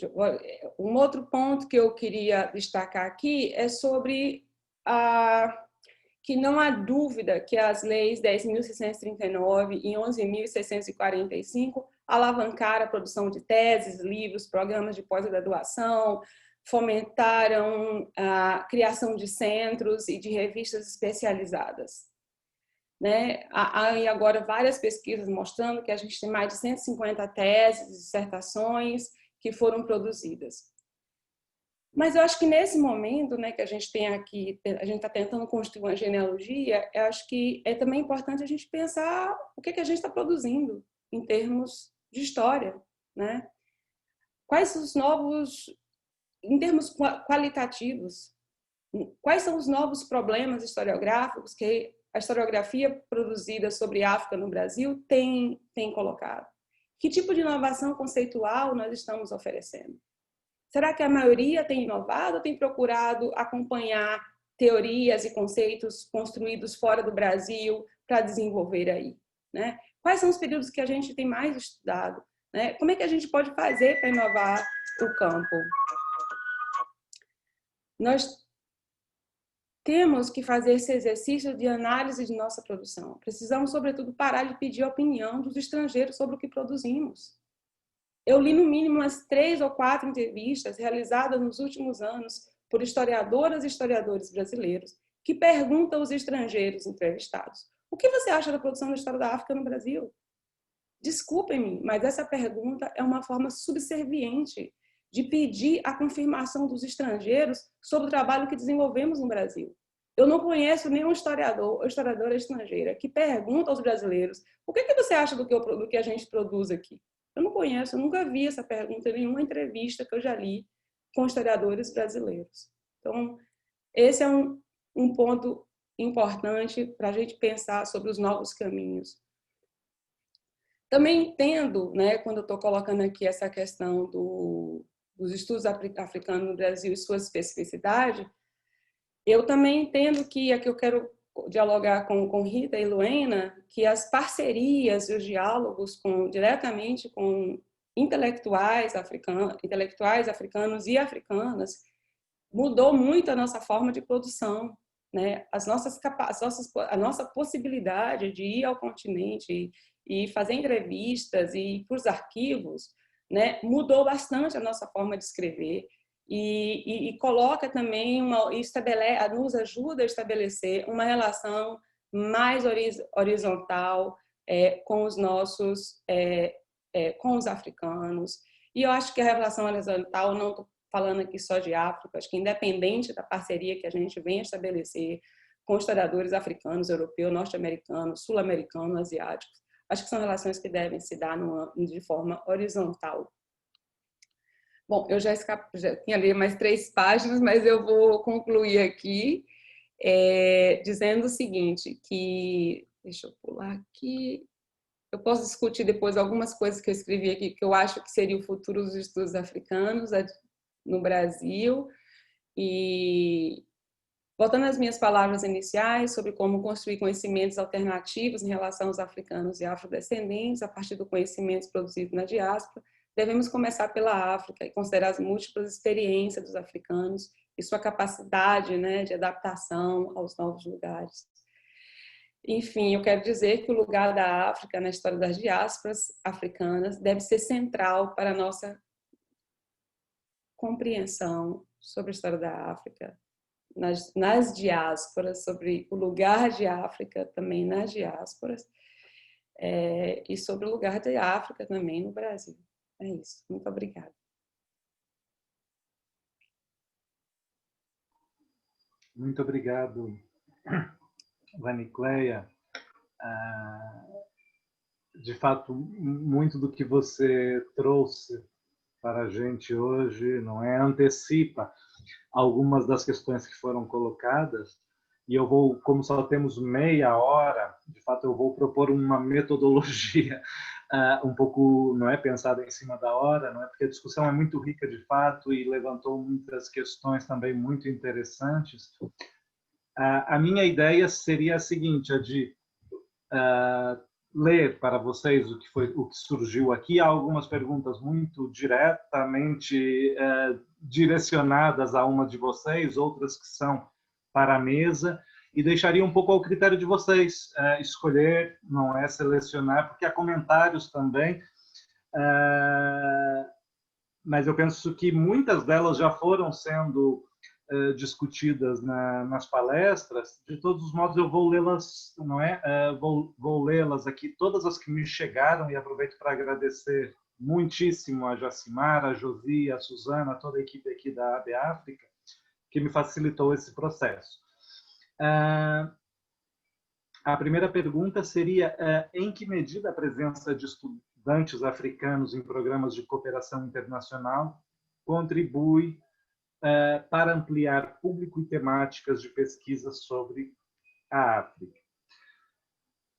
um outro ponto que eu queria destacar aqui é sobre que não há dúvida que as leis 10.639 e 11.645 alavancaram a produção de teses, livros, programas de pós-graduação, fomentaram a criação de centros e de revistas especializadas. Né? Há agora várias pesquisas mostrando que a gente tem mais de 150 teses, dissertações que foram produzidas. Mas eu acho que nesse momento, né, que a gente tem aqui, a gente está tentando construir uma genealogia, eu acho que é também importante a gente pensar o que a gente está produzindo em termos de história, né? Quais os novos, em termos qualitativos, quais são os novos problemas historiográficos que a historiografia produzida sobre África no Brasil tem colocado? Que tipo de inovação conceitual nós estamos oferecendo? Será que a maioria tem inovado ou tem procurado acompanhar teorias e conceitos construídos fora do Brasil para desenvolver aí? Né? Quais são os períodos que a gente tem mais estudado? Né? Como é que a gente pode fazer para inovar o campo? Nós temos que fazer esse exercício de análise de nossa produção. Precisamos, sobretudo, parar de pedir a opinião dos estrangeiros sobre o que produzimos. Eu li, no mínimo, umas 3 ou 4 entrevistas realizadas nos últimos anos por historiadoras e historiadores brasileiros que perguntam aos estrangeiros entrevistados: o que você acha da produção da história da África no Brasil? Desculpem-me, mas essa pergunta é uma forma subserviente de pedir a confirmação dos estrangeiros sobre o trabalho que desenvolvemos no Brasil. Eu não conheço nenhum historiador ou historiadora estrangeira que pergunta aos brasileiros: o que você acha do que a gente produz aqui? Eu não conheço, eu nunca vi essa pergunta em nenhuma entrevista que eu já li com historiadores brasileiros. Então, esse é um ponto importante para a gente pensar sobre os novos caminhos. Também entendo, né, quando eu estou colocando aqui essa questão dos estudos africanos no Brasil e sua especificidade, eu também entendo que aqui eu quero dialogar com Rita e Luena, que as parcerias e os diálogos diretamente com intelectuais africanos e africanas mudou muito a nossa forma de produção, né? A nossa possibilidade de ir ao continente e fazer entrevistas e ir para os arquivos, né, mudou bastante a nossa forma de escrever. E coloca também, nos ajuda a estabelecer uma relação mais horizontal com os nossos, com os africanos. E eu acho que a relação horizontal, não estou falando aqui só de África, acho que independente da parceria que a gente vem estabelecer com historiadores africanos, europeus, norte-americanos, sul-americanos, asiáticos, acho que são relações que devem se dar de forma horizontal. Bom, eu já tinha lido mais 3 páginas, mas eu vou concluir aqui dizendo o seguinte, que, deixa eu pular aqui, eu posso discutir depois algumas coisas que eu escrevi aqui, que eu acho que seria o futuro dos estudos africanos no Brasil, e voltando às minhas palavras iniciais sobre como construir conhecimentos alternativos em relação aos africanos e afrodescendentes a partir do conhecimento produzido na diáspora, devemos começar pela África e considerar as múltiplas experiências dos africanos e sua capacidade, né, de adaptação aos novos lugares. Enfim, eu quero dizer que o lugar da África na história das diásporas africanas deve ser central para a nossa compreensão sobre a história da África, nas diásporas, sobre o lugar de África também nas diásporas, e sobre o lugar da África também no Brasil. É isso. Muito obrigada. Muito obrigado, Vanicleia. De fato, muito do que você trouxe para a gente hoje, não é, antecipa algumas das questões que foram colocadas, e eu vou, como só temos meia hora, de fato eu vou propor uma metodologia um pouco, não é, pensada em cima da hora, não é, porque a discussão é muito rica de fato e levantou muitas questões também muito interessantes. A minha ideia seria a seguinte, a de ler para vocês o que surgiu aqui. Há algumas perguntas muito diretamente direcionadas a uma de vocês, outras que são para a mesa, e deixaria um pouco ao critério de vocês escolher, não é selecionar, porque há comentários também, mas eu penso que muitas delas já foram sendo discutidas nas palestras. De todos os modos, eu vou lê-las, não é? Vou lê-las aqui, todas as que me chegaram, e aproveito para agradecer muitíssimo a Jacimar, a Josi, a Suzana, toda a equipe aqui da AB África, que me facilitou esse processo. A primeira pergunta seria: em que medida a presença de estudantes africanos em programas de cooperação internacional contribui para ampliar público e temáticas de pesquisa sobre a África?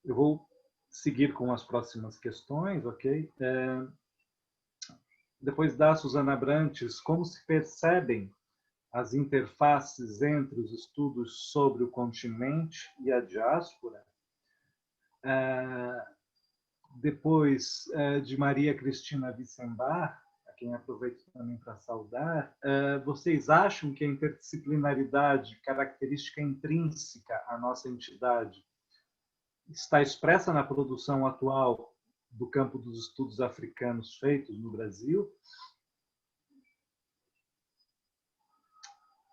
Eu vou seguir com as próximas questões, ok? Depois da Suzana Abrantes, como se percebem as interfaces entre os estudos sobre o continente e a diáspora? Depois de Maria Cristina Wissenbach, a quem aproveito também para saudar, vocês acham que a interdisciplinaridade, característica intrínseca à nossa entidade, está expressa na produção atual do campo dos estudos africanos feitos no Brasil?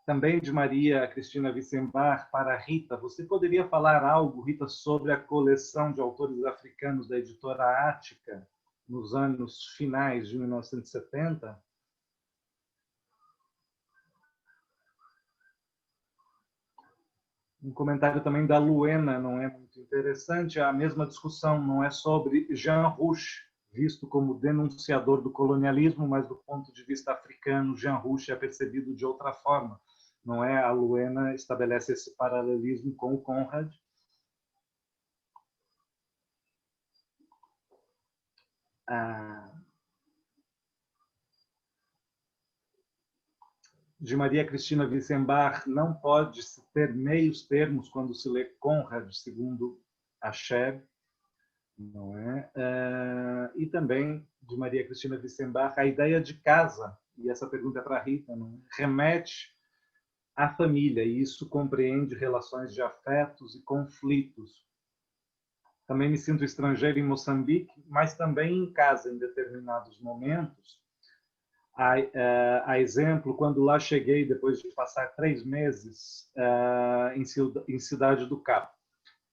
Também de Maria Cristina Wissenbach para Rita. Você poderia falar algo, Rita, sobre a coleção de autores africanos da editora Ática nos anos finais de 1970? Um comentário também da Luena, não é muito interessante. A mesma discussão não é sobre Jean Rouch, visto como denunciador do colonialismo, mas do ponto de vista africano, Jean Rouch é percebido de outra forma. Não é? A Luena estabelece esse paralelismo com o Conrad. De Maria Cristina Wissenbach, não pode-se ter meios termos quando se lê Conrad, segundo a Sheb, não é? E também de Maria Cristina Wissenbach, a ideia de casa, e essa pergunta é para a Rita, não é? Remete à família, e isso compreende relações de afetos e conflitos. Também me sinto estrangeiro em Moçambique, mas também em casa em determinados momentos. A exemplo, quando lá cheguei, depois de passar 3 meses em Cidade do Cabo.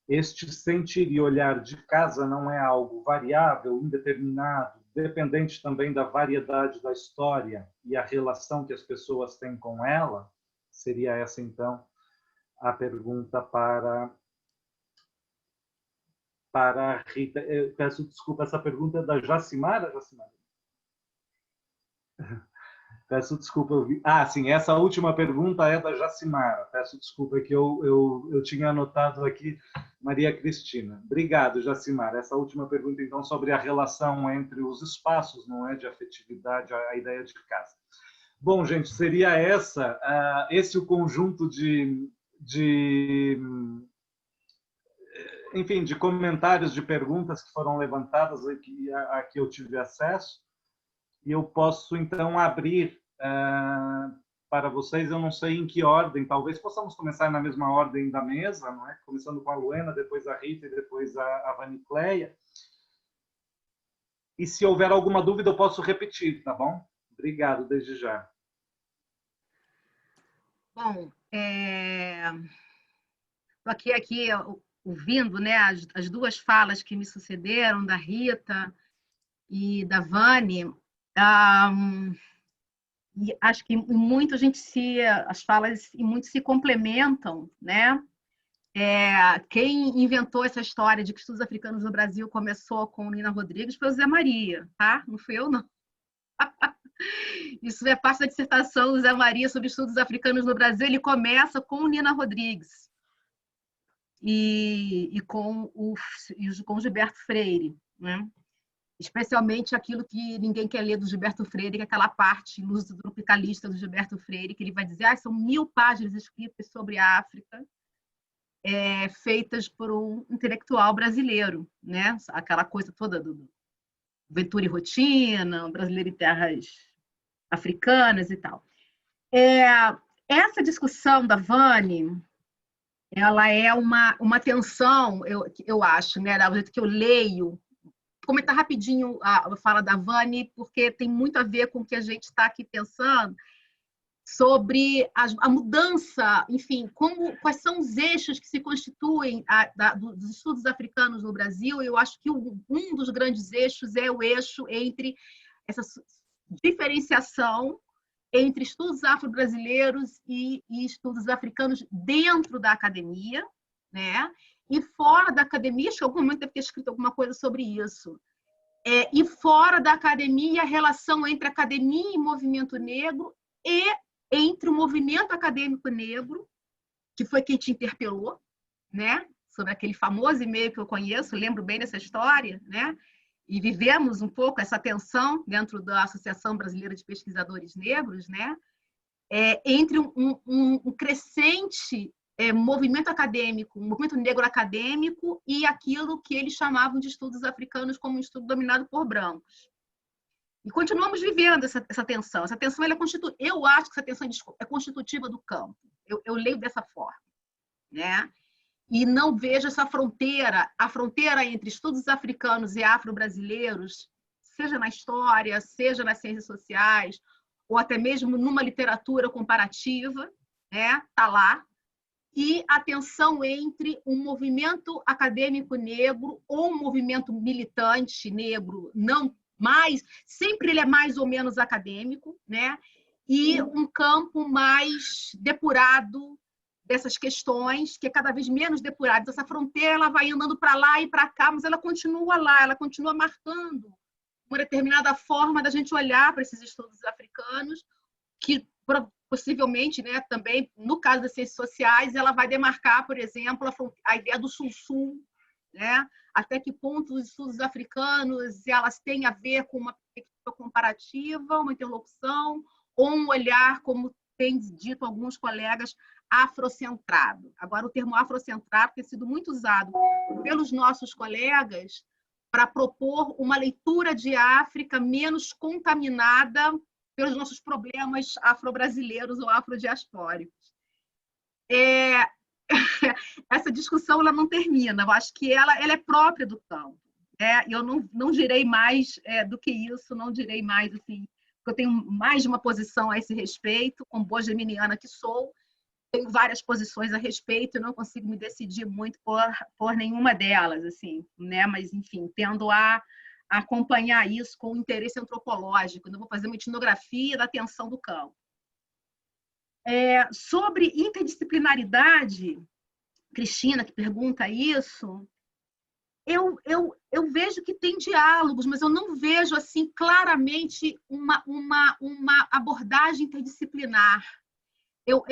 Este sentir e olhar de casa não é algo variável, indeterminado, dependente também da variedade da história e a relação que as pessoas têm com ela? Seria essa, então, a pergunta para a Rita. Eu peço desculpa, essa pergunta é da Jacimara? Peço desculpa. Sim, essa última pergunta é da Jacimara. Peço desculpa que eu tinha anotado aqui Maria Cristina. Obrigado, Jacimara. Essa última pergunta, então, sobre a relação entre os espaços, não é, de afetividade, a ideia de casa. Bom, gente, seria esse o conjunto enfim, de comentários, de perguntas que foram levantadas aqui, a que eu tive acesso. E eu posso, então, abrir para vocês, eu não sei em que ordem, talvez possamos começar na mesma ordem da mesa, não é? Começando com a Luena, depois a Rita e depois a Vanicleia. E se houver alguma dúvida, eu posso repetir, tá bom? Obrigado, desde já. Bom, estou aqui ouvindo, né, as duas falas que me sucederam, da Rita e da Vani. E acho que muito as falas e muito se complementam, né? Quem inventou essa história de que estudos africanos no Brasil começou com Nina Rodrigues foi o Zé Maria, tá? Não fui eu, não. Isso é parte da dissertação do Zé Maria sobre estudos africanos no Brasil. Ele começa com Nina Rodrigues e com Gilberto Freire, né? Especialmente aquilo que ninguém quer ler do Gilberto Freire, que é aquela parte luso tropicalista do Gilberto Freire, que ele vai dizer são 1000 páginas escritas sobre a África, feitas por um intelectual brasileiro, né? Aquela coisa toda do Ventura e Rotina, um brasileiro em terras africanas e tal. Essa discussão da Vani, ela é uma tensão, eu acho, né? Do jeito que eu leio. Vou comentar rapidinho a fala da Vani, porque tem muito a ver com o que a gente está aqui pensando sobre a mudança, enfim, quais são os eixos que se constituem dos estudos africanos no Brasil. Eu acho que um dos grandes eixos é o eixo entre essa diferenciação entre estudos afro-brasileiros e estudos africanos dentro da academia, né? E fora da academia, acho que em algum momento deve ter escrito alguma coisa sobre isso. E fora da academia, a relação entre academia e movimento negro e entre o movimento acadêmico negro, que foi quem te interpelou, né? Sobre aquele famoso e-mail que eu conheço, lembro bem dessa história, né? E vivemos um pouco essa tensão dentro da Associação Brasileira de Pesquisadores Negros, né? Entre um crescente movimento acadêmico, um movimento negro acadêmico e aquilo que eles chamavam de estudos africanos como um estudo dominado por brancos. E continuamos vivendo essa tensão. Essa tensão ela eu acho que essa tensão é constitutiva do campo. Eu leio dessa forma, né? E não vejo essa fronteira, a fronteira entre estudos africanos e afro-brasileiros, seja na história, seja nas ciências sociais, ou até mesmo numa literatura comparativa, né? Tá lá. E a tensão entre um movimento acadêmico negro ou um movimento militante negro, não mais, sempre ele é mais ou menos acadêmico, né? E um campo mais depurado dessas questões, que é cada vez menos depurado. Essa fronteira ela vai andando para lá e para cá, mas ela continua lá, ela continua marcando uma determinada forma da gente olhar para esses estudos africanos, que possivelmente, né, também, no caso das ciências sociais, ela vai demarcar, por exemplo, a ideia do sul-sul, né? Até que ponto os estudos africanos elas têm a ver com uma perspectiva comparativa, uma interlocução, ou um olhar, como têm dito alguns colegas, afrocentrado. Agora, o termo afrocentrado tem sido muito usado pelos nossos colegas para propor uma leitura de África menos contaminada pelos nossos problemas afro-brasileiros ou afrodiaspóricos. Essa discussão ela não termina, eu acho que ela é própria do campo. Eu não direi mais do que isso, não direi mais, assim, porque eu tenho mais de uma posição a esse respeito, como boa geminiana que sou, tenho várias posições a respeito e não consigo me decidir muito por nenhuma delas, assim, né? Mas, enfim, tendo a acompanhar isso com interesse antropológico. Eu vou fazer uma etnografia da tensão do campo. Sobre interdisciplinaridade, Cristina, que pergunta isso, eu vejo que tem diálogos, mas eu não vejo assim claramente uma abordagem interdisciplinar. Eu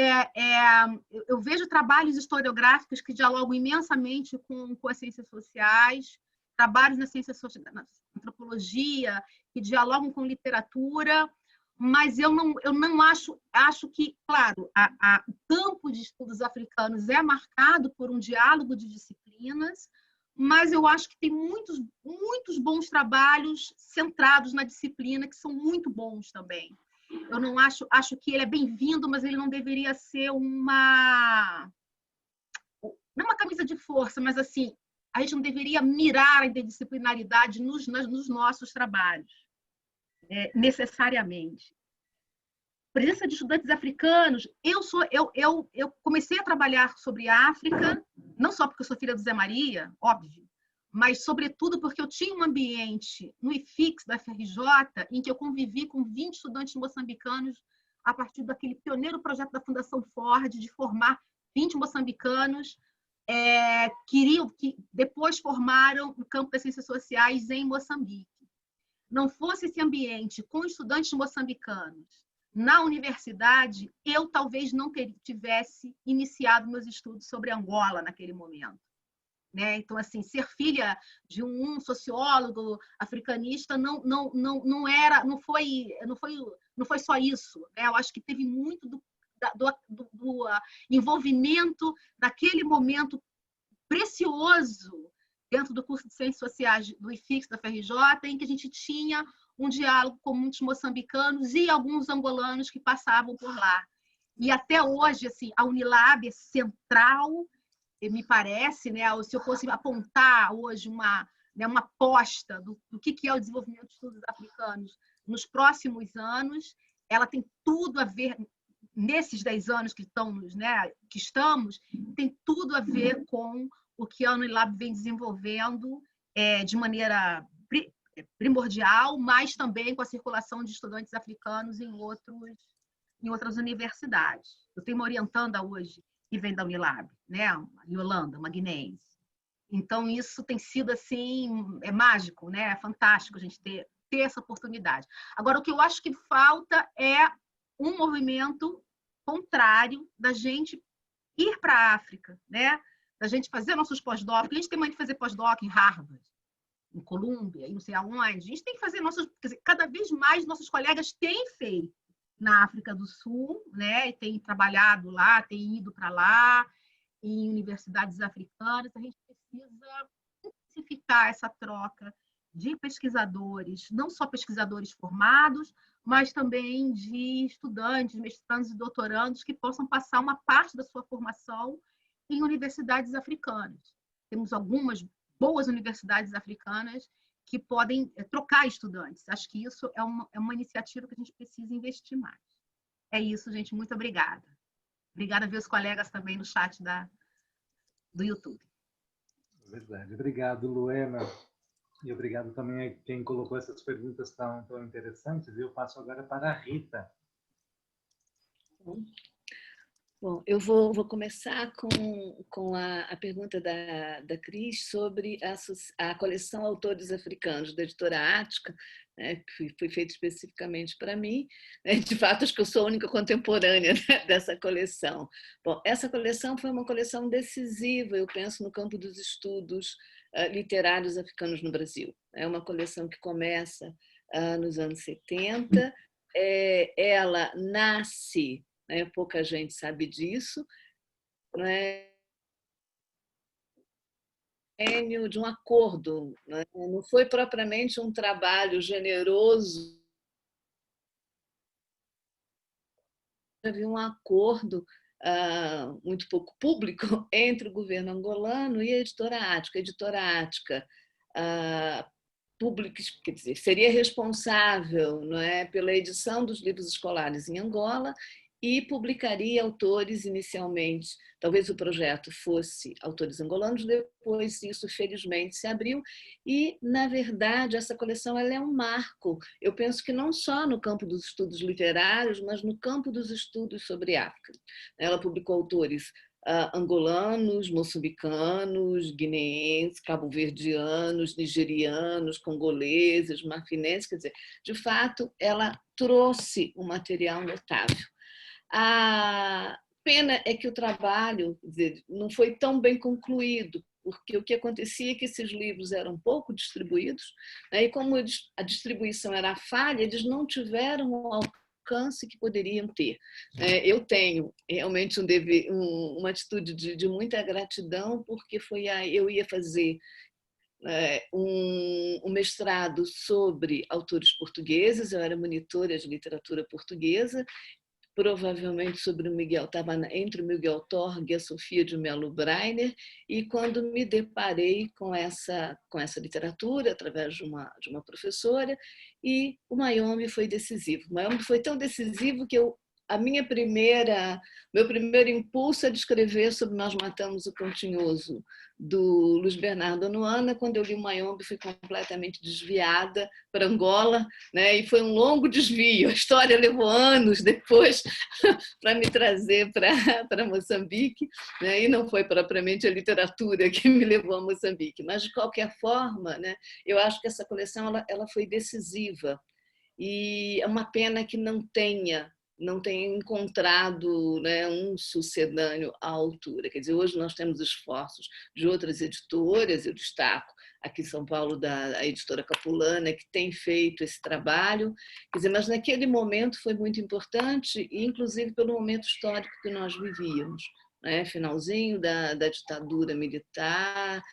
vejo trabalhos historiográficos que dialogam imensamente com as ciências sociais, trabalhos na na antropologia que dialogam com literatura, mas eu não acho que, claro, o campo de estudos africanos é marcado por um diálogo de disciplinas, mas eu acho que tem muitos bons trabalhos centrados na disciplina que são muito bons também. Eu não acho que ele é bem-vindo, mas ele não deveria ser não uma camisa de força, mas assim, a gente não deveria mirar a interdisciplinaridade nos nossos trabalhos, necessariamente. Presença de estudantes africanos. Eu comecei a trabalhar sobre a África, não só porque eu sou filha do Zé Maria, óbvio, mas, sobretudo, porque eu tinha um ambiente no IFIX da FRJ em que eu convivi com 20 estudantes moçambicanos a partir daquele pioneiro projeto da Fundação Ford de formar 20 moçambicanos que depois formaram o campo das ciências sociais em Moçambique. Não fosse esse ambiente com estudantes moçambicanos na universidade, eu talvez não tivesse iniciado meus estudos sobre Angola naquele momento. Então, assim, ser filha de um sociólogo africanista não foi só isso. Eu acho que teve muito envolvimento daquele momento precioso dentro do curso de Ciências Sociais do IFIX da FRJ, em que a gente tinha um diálogo com muitos moçambicanos e alguns angolanos que passavam por lá. E até hoje, assim, a Unilab é central, me parece, né? Se eu fosse apontar hoje uma aposta do que é o desenvolvimento de estudos africanos nos próximos anos, ela tem tudo a ver, nesses 10 anos que estamos, tem tudo a ver com o que a Unilab vem desenvolvendo de maneira primordial, mas também com a circulação de estudantes africanos em outras universidades. Eu tenho uma orientanda hoje que vem da Unilab, né? A Yolanda, uma guineense. Então, isso tem sido assim, mágico, né? É fantástico a gente ter essa oportunidade. Agora, o que eu acho que falta é um movimento contrário da gente ir para a África, né? Da gente fazer nossos pós-doc. A gente tem mãe de fazer pós-doc em Harvard, em Colômbia, e não sei aonde. A gente tem que fazer cada vez mais nossos colegas têm feito na África do Sul, né? E têm trabalhado lá, têm ido para lá, em universidades africanas. A gente precisa intensificar essa troca de pesquisadores, não só pesquisadores formados, mas também de estudantes, mestrandos e doutorandos que possam passar uma parte da sua formação em universidades africanas. Temos algumas boas universidades africanas que podem trocar estudantes. Acho que isso é uma iniciativa que a gente precisa investir mais. É isso, gente. Muito obrigada. Obrigada a ver os colegas também no chat do YouTube. Verdade. Obrigado, Luena. E obrigado também a quem colocou essas perguntas tão interessantes. Eu passo agora para a Rita. Bom, eu vou começar com a pergunta da Cris sobre a coleção Autores Africanos, da editora Ática, né, que foi feita especificamente para mim. De fato, acho que eu sou a única contemporânea dessa coleção. Bom, essa coleção foi uma coleção decisiva, eu penso, no campo dos estudos literários africanos no Brasil. É uma coleção que começa nos anos 70. Ela nasce... pouca gente sabe disso, de um acordo, não foi propriamente um trabalho generoso, havia um acordo muito pouco público entre o governo angolano e a editora Ática. A editora Ática quer dizer, seria responsável, pela edição dos livros escolares em Angola e publicaria autores inicialmente. Talvez o projeto fosse autores angolanos, depois isso felizmente se abriu e, na verdade, essa coleção ela é um marco. Eu penso que não só no campo dos estudos literários, mas no campo dos estudos sobre África. Ela publicou autores angolanos, moçambicanos, guineenses, cabo-verdianos, nigerianos, congoleses, marfinenses, quer dizer, de fato, ela trouxe um material notável. A pena é que o trabalho, quer dizer, não foi tão bem concluído, porque o que acontecia é que esses livros eram pouco distribuídos, e como a distribuição era falha, eles não tiveram o alcance que poderiam ter. Eu tenho realmente uma atitude de muita gratidão, porque eu ia fazer um mestrado sobre autores portugueses, eu era monitora de literatura portuguesa, provavelmente sobre o Miguel, estava entre o Miguel Torg e a Sofia de Mello Breiner, e quando me deparei com essa literatura, através de uma professora, e o Mayombe foi decisivo. O Mayombe foi tão decisivo que meu primeiro impulso é de escrever sobre Nós Matamos o Pontinhoso, do Luiz Bernardo Anuana. Quando eu li o Mayombe, fui completamente desviada para Angola, e foi um longo desvio. A história levou anos depois para me trazer para Moçambique, e não foi propriamente a literatura que me levou a Moçambique. Mas, de qualquer forma, eu acho que essa coleção ela foi decisiva. E é uma pena que não tenha encontrado um sucedâneo à altura. Quer dizer, hoje nós temos esforços de outras editoras, eu destaco aqui em São Paulo, da editora Capulana, que tem feito esse trabalho. Quer dizer, mas naquele momento foi muito importante, inclusive pelo momento histórico que nós vivíamos, né? Finalzinho da ditadura militar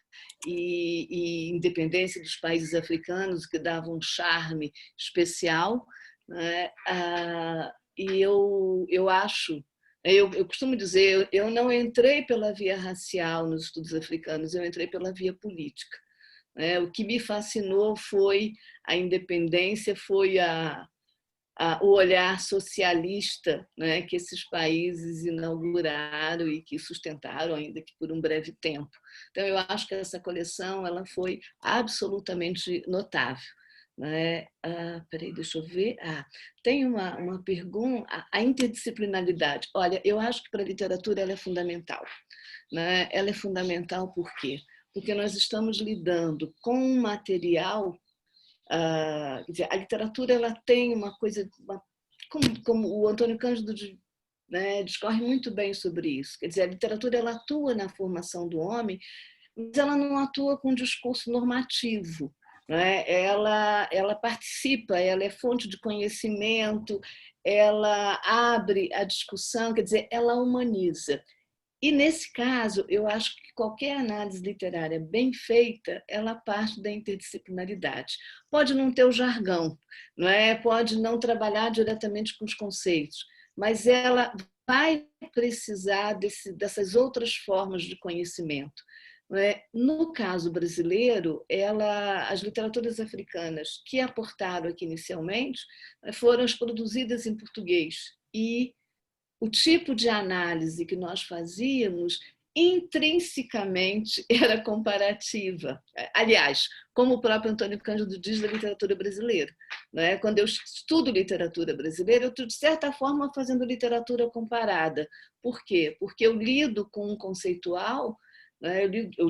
e independência dos países africanos, que dava um charme especial, né? E eu acho, eu costumo dizer, eu não entrei pela via racial nos estudos africanos, eu entrei pela via política. O que me fascinou foi a independência, foi o olhar socialista, né, que esses países inauguraram e que sustentaram, ainda que por um breve tempo. Então, eu acho que essa coleção ela foi absolutamente notável. Peraí, deixa eu ver. Tem uma pergunta, a interdisciplinaridade. Olha, eu acho que para a literatura ela é fundamental. Né? Ela é fundamental por quê? Porque nós estamos lidando com um material. Quer dizer, a literatura ela tem uma coisa, como o Antônio Cândido, né, discorre muito bem sobre isso. Quer dizer, a literatura ela atua na formação do homem, mas ela não atua com um discurso normativo. Né? Ela participa, ela é fonte de conhecimento, ela abre a discussão, quer dizer, ela humaniza. E, nesse caso, eu acho que qualquer análise literária bem feita, ela parte da interdisciplinaridade. Pode não ter o jargão, não é? Pode não trabalhar diretamente com os conceitos, mas ela vai precisar dessas outras formas de conhecimento. No caso brasileiro, as literaturas africanas que aportaram aqui inicialmente foram as produzidas em português. E o tipo de análise que nós fazíamos intrinsecamente era comparativa. Aliás, como o próprio Antônio Cândido diz da literatura brasileira. Quando eu estudo literatura brasileira, eu estou, de certa forma, fazendo literatura comparada. Por quê? Porque eu lido com um conceitual, eu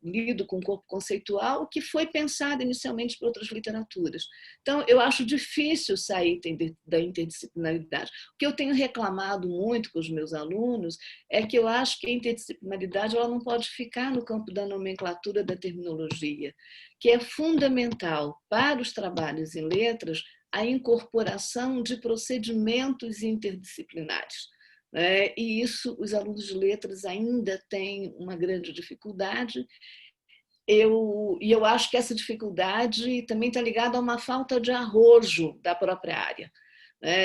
lido com um corpo conceitual que foi pensado inicialmente por outras literaturas. Então, eu acho difícil sair da interdisciplinaridade. O que eu tenho reclamado muito com os meus alunos é que eu acho que a interdisciplinaridade ela não pode ficar no campo da nomenclatura, da terminologia, que é fundamental para os trabalhos em letras a incorporação de procedimentos interdisciplinares. E isso os alunos de letras ainda têm uma grande dificuldade. Eu acho que essa dificuldade também está ligada a uma falta de arrojo da própria área.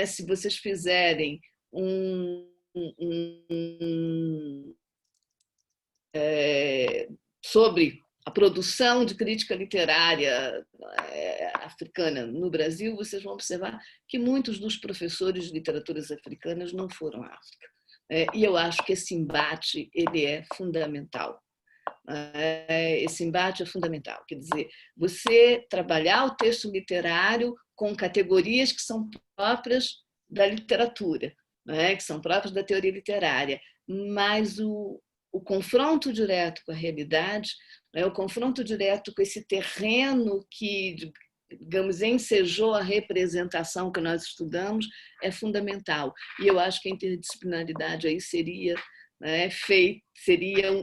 Se vocês fizerem sobre a produção de crítica literária africana no Brasil, vocês vão observar que muitos dos professores de literaturas africanas não foram à África. E eu acho que esse embate ele é fundamental. Esse embate é fundamental. Quer dizer, você trabalhar o texto literário com categorias que são próprias da literatura, que são próprias da teoria literária, mas o confronto direto com a realidade, o confronto direto com esse terreno que, digamos, ensejou a representação que nós estudamos, é fundamental. E eu acho que a interdisciplinaridade aí seria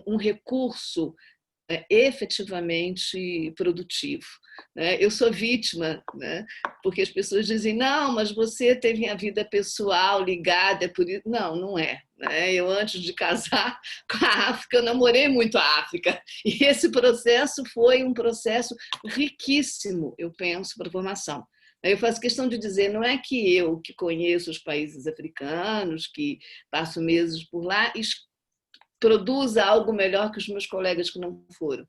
um recurso efetivamente produtivo. Eu sou vítima, porque as pessoas dizem, não, mas você teve a vida pessoal ligada por isso. Não, não é. Eu, antes de casar com a África, eu namorei muito a África. E esse processo foi um processo riquíssimo, eu penso, para a formação. Eu faço questão de dizer, não é que eu, que conheço os países africanos, que passo meses por lá, produza algo melhor que os meus colegas que não foram.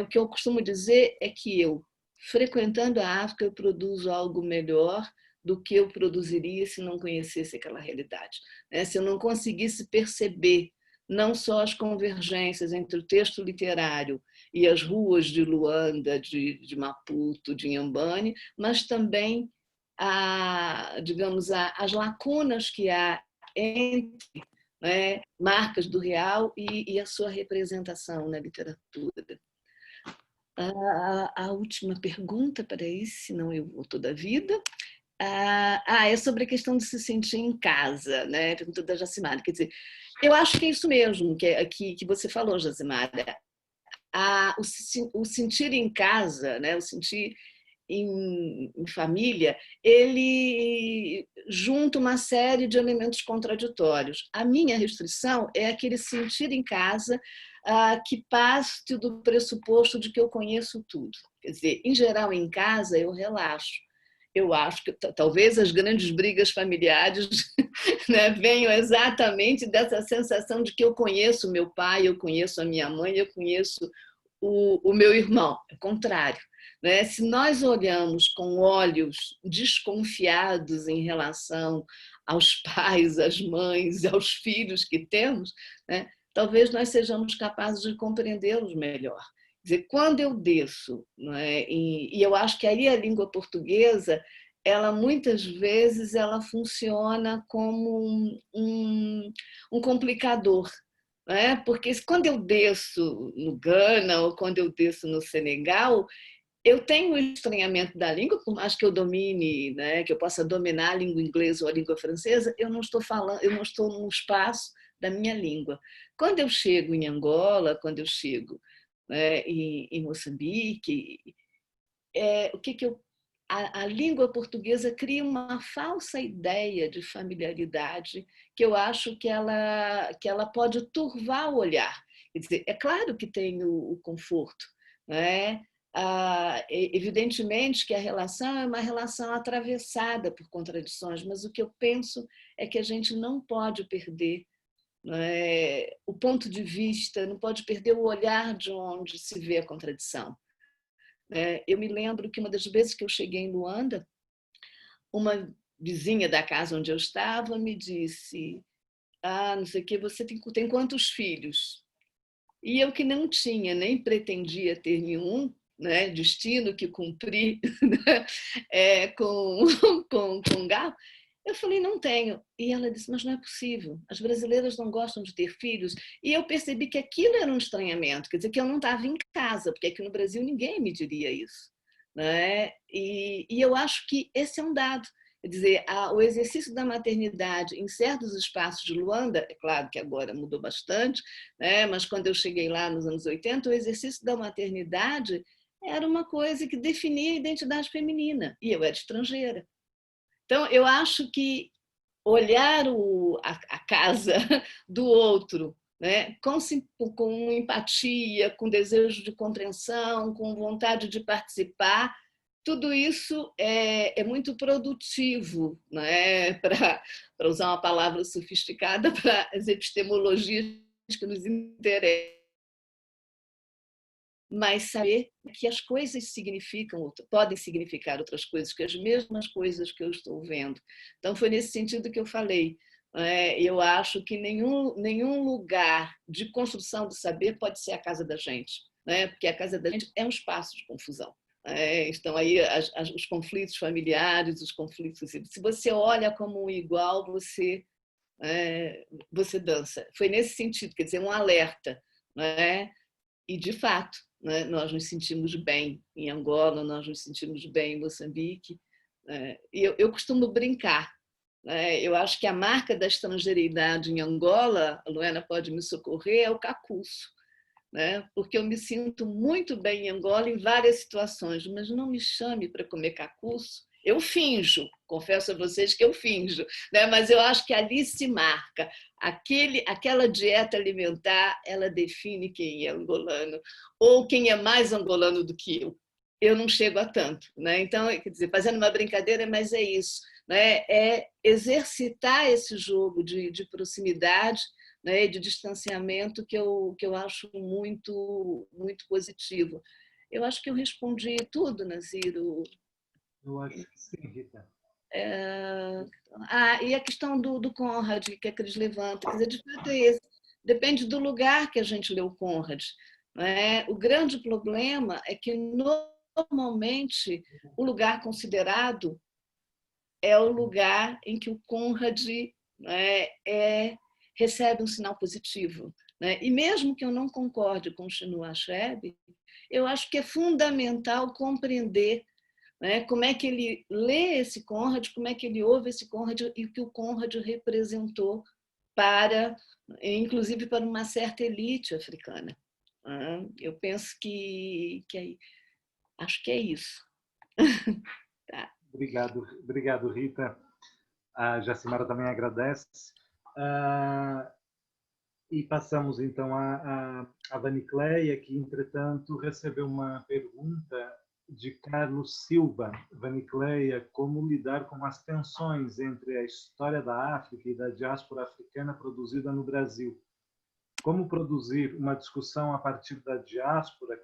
O que eu costumo dizer é que eu, frequentando a África, eu produzo algo melhor do que eu produziria se não conhecesse aquela realidade. Se eu não conseguisse perceber não só as convergências entre o texto literário e as ruas de Luanda, de Maputo, de Inhambane, mas também as lacunas que há entre marcas do real e a sua representação na literatura. A última pergunta, peraí, senão eu vou toda a vida. É sobre a questão de se sentir em casa, pergunta da Jacimara. Quer dizer, eu acho que é isso mesmo que você falou, Jacimara. o sentir em casa, né? O sentir em família, ele junta uma série de elementos contraditórios. A minha restrição é aquele sentir em casa que parte do pressuposto de que eu conheço tudo. Quer dizer, em geral, em casa, eu relaxo. Eu acho que talvez as grandes brigas familiares né, venham exatamente dessa sensação de que eu conheço meu pai, eu conheço a minha mãe, eu conheço o meu irmão. É o contrário. Né? Se nós olhamos com olhos desconfiados em relação aos pais, às mães, aos filhos que temos, né, talvez nós sejamos capazes de compreendê-los melhor. Quer dizer, quando eu desço, não é? E eu acho que aí a língua portuguesa, ela muitas vezes ela funciona como um complicador. Não é? Porque quando eu desço no Ghana ou quando eu desço no Senegal, eu tenho o estranhamento da língua, por mais que eu domine, né, que eu possa dominar a língua inglesa ou a língua francesa, eu não estou falando, eu não estou no espaço da minha língua. Quando eu chego em Angola, quando eu chego, né, em Moçambique, o que a língua portuguesa cria uma falsa ideia de familiaridade que eu acho que ela pode turvar o olhar. Quer dizer, é claro que tem o conforto, né? Evidentemente que a relação é uma relação atravessada por contradições, mas o que eu penso é que a gente não pode perder, né, o ponto de vista, não pode perder o olhar de onde se vê a contradição. Eu me lembro que uma das vezes que eu cheguei em Luanda, uma vizinha da casa onde eu estava me disse: não sei o que, você tem quantos filhos? E eu que não tinha, nem pretendia ter nenhum, né, destino que cumprir né, com garfo, eu falei, não tenho. E ela disse, mas não é possível, as brasileiras não gostam de ter filhos. E eu percebi que aquilo era um estranhamento, quer dizer, que eu não estava em casa, porque aqui no Brasil ninguém me diria isso. Né? E eu acho que esse é um dado. Quer dizer, o exercício da maternidade em certos espaços de Luanda, é claro que agora mudou bastante, né? Mas quando eu cheguei lá nos anos 80, o exercício da maternidade era uma coisa que definia a identidade feminina, e eu era estrangeira. Então, eu acho que olhar a casa do outro, né, com empatia, com desejo de compreensão, com vontade de participar, tudo isso é muito produtivo, né, para usar uma palavra sofisticada, para as epistemologias que nos interessam. Mas saber que as coisas podem significar outras coisas, que as mesmas coisas que eu estou vendo. Então, foi nesse sentido que eu falei. Eu acho que nenhum lugar de construção do saber pode ser a casa da gente, né? Porque a casa da gente é um espaço de confusão. Estão aí os conflitos familiares, os conflitos. Se você olha como um igual, você dança. Foi nesse sentido, quer dizer, um alerta. Né? E, de fato, né, nós nos sentimos bem em Angola, nós nos sentimos bem em Moçambique. E eu costumo brincar. Eu acho que a marca da estrangeiridade em Angola, a Luena pode me socorrer, é o cacuço. Porque eu me sinto muito bem em Angola em várias situações, mas não me chame para comer cacuço. Eu finjo, confesso a vocês que eu finjo, mas eu acho que ali se marca. Aquela dieta alimentar, ela define quem é angolano, ou quem é mais angolano do que eu. Eu não chego a tanto. Então, quer dizer, fazendo uma brincadeira, mas é isso. É exercitar esse jogo de proximidade, de distanciamento que eu acho muito, muito positivo. Eu acho que eu respondi tudo, Naziro. Eu acho que sim, Rita. E a questão do Conrad, que a Cris levanta, quer dizer, de fato é esse. Depende do lugar que a gente lê o Conrad. O grande problema é que, normalmente, o lugar considerado é o lugar em que o Conrad recebe um sinal positivo. E mesmo que eu não concorde com o Chinua Achebe, eu acho que é fundamental compreender como é que ele lê esse Conrad, como é que ele ouve esse Conrad e o que o Conrad representou inclusive para uma certa elite africana. Eu penso acho que é isso. Tá. Obrigado, Rita. A Jacimara também agradece. E passamos então a Vanicleia, que entretanto recebeu uma pergunta de Carlos Silva. Vanicleia, como lidar com as tensões entre a história da África e da diáspora africana produzida no Brasil? Como produzir uma discussão a partir da diáspora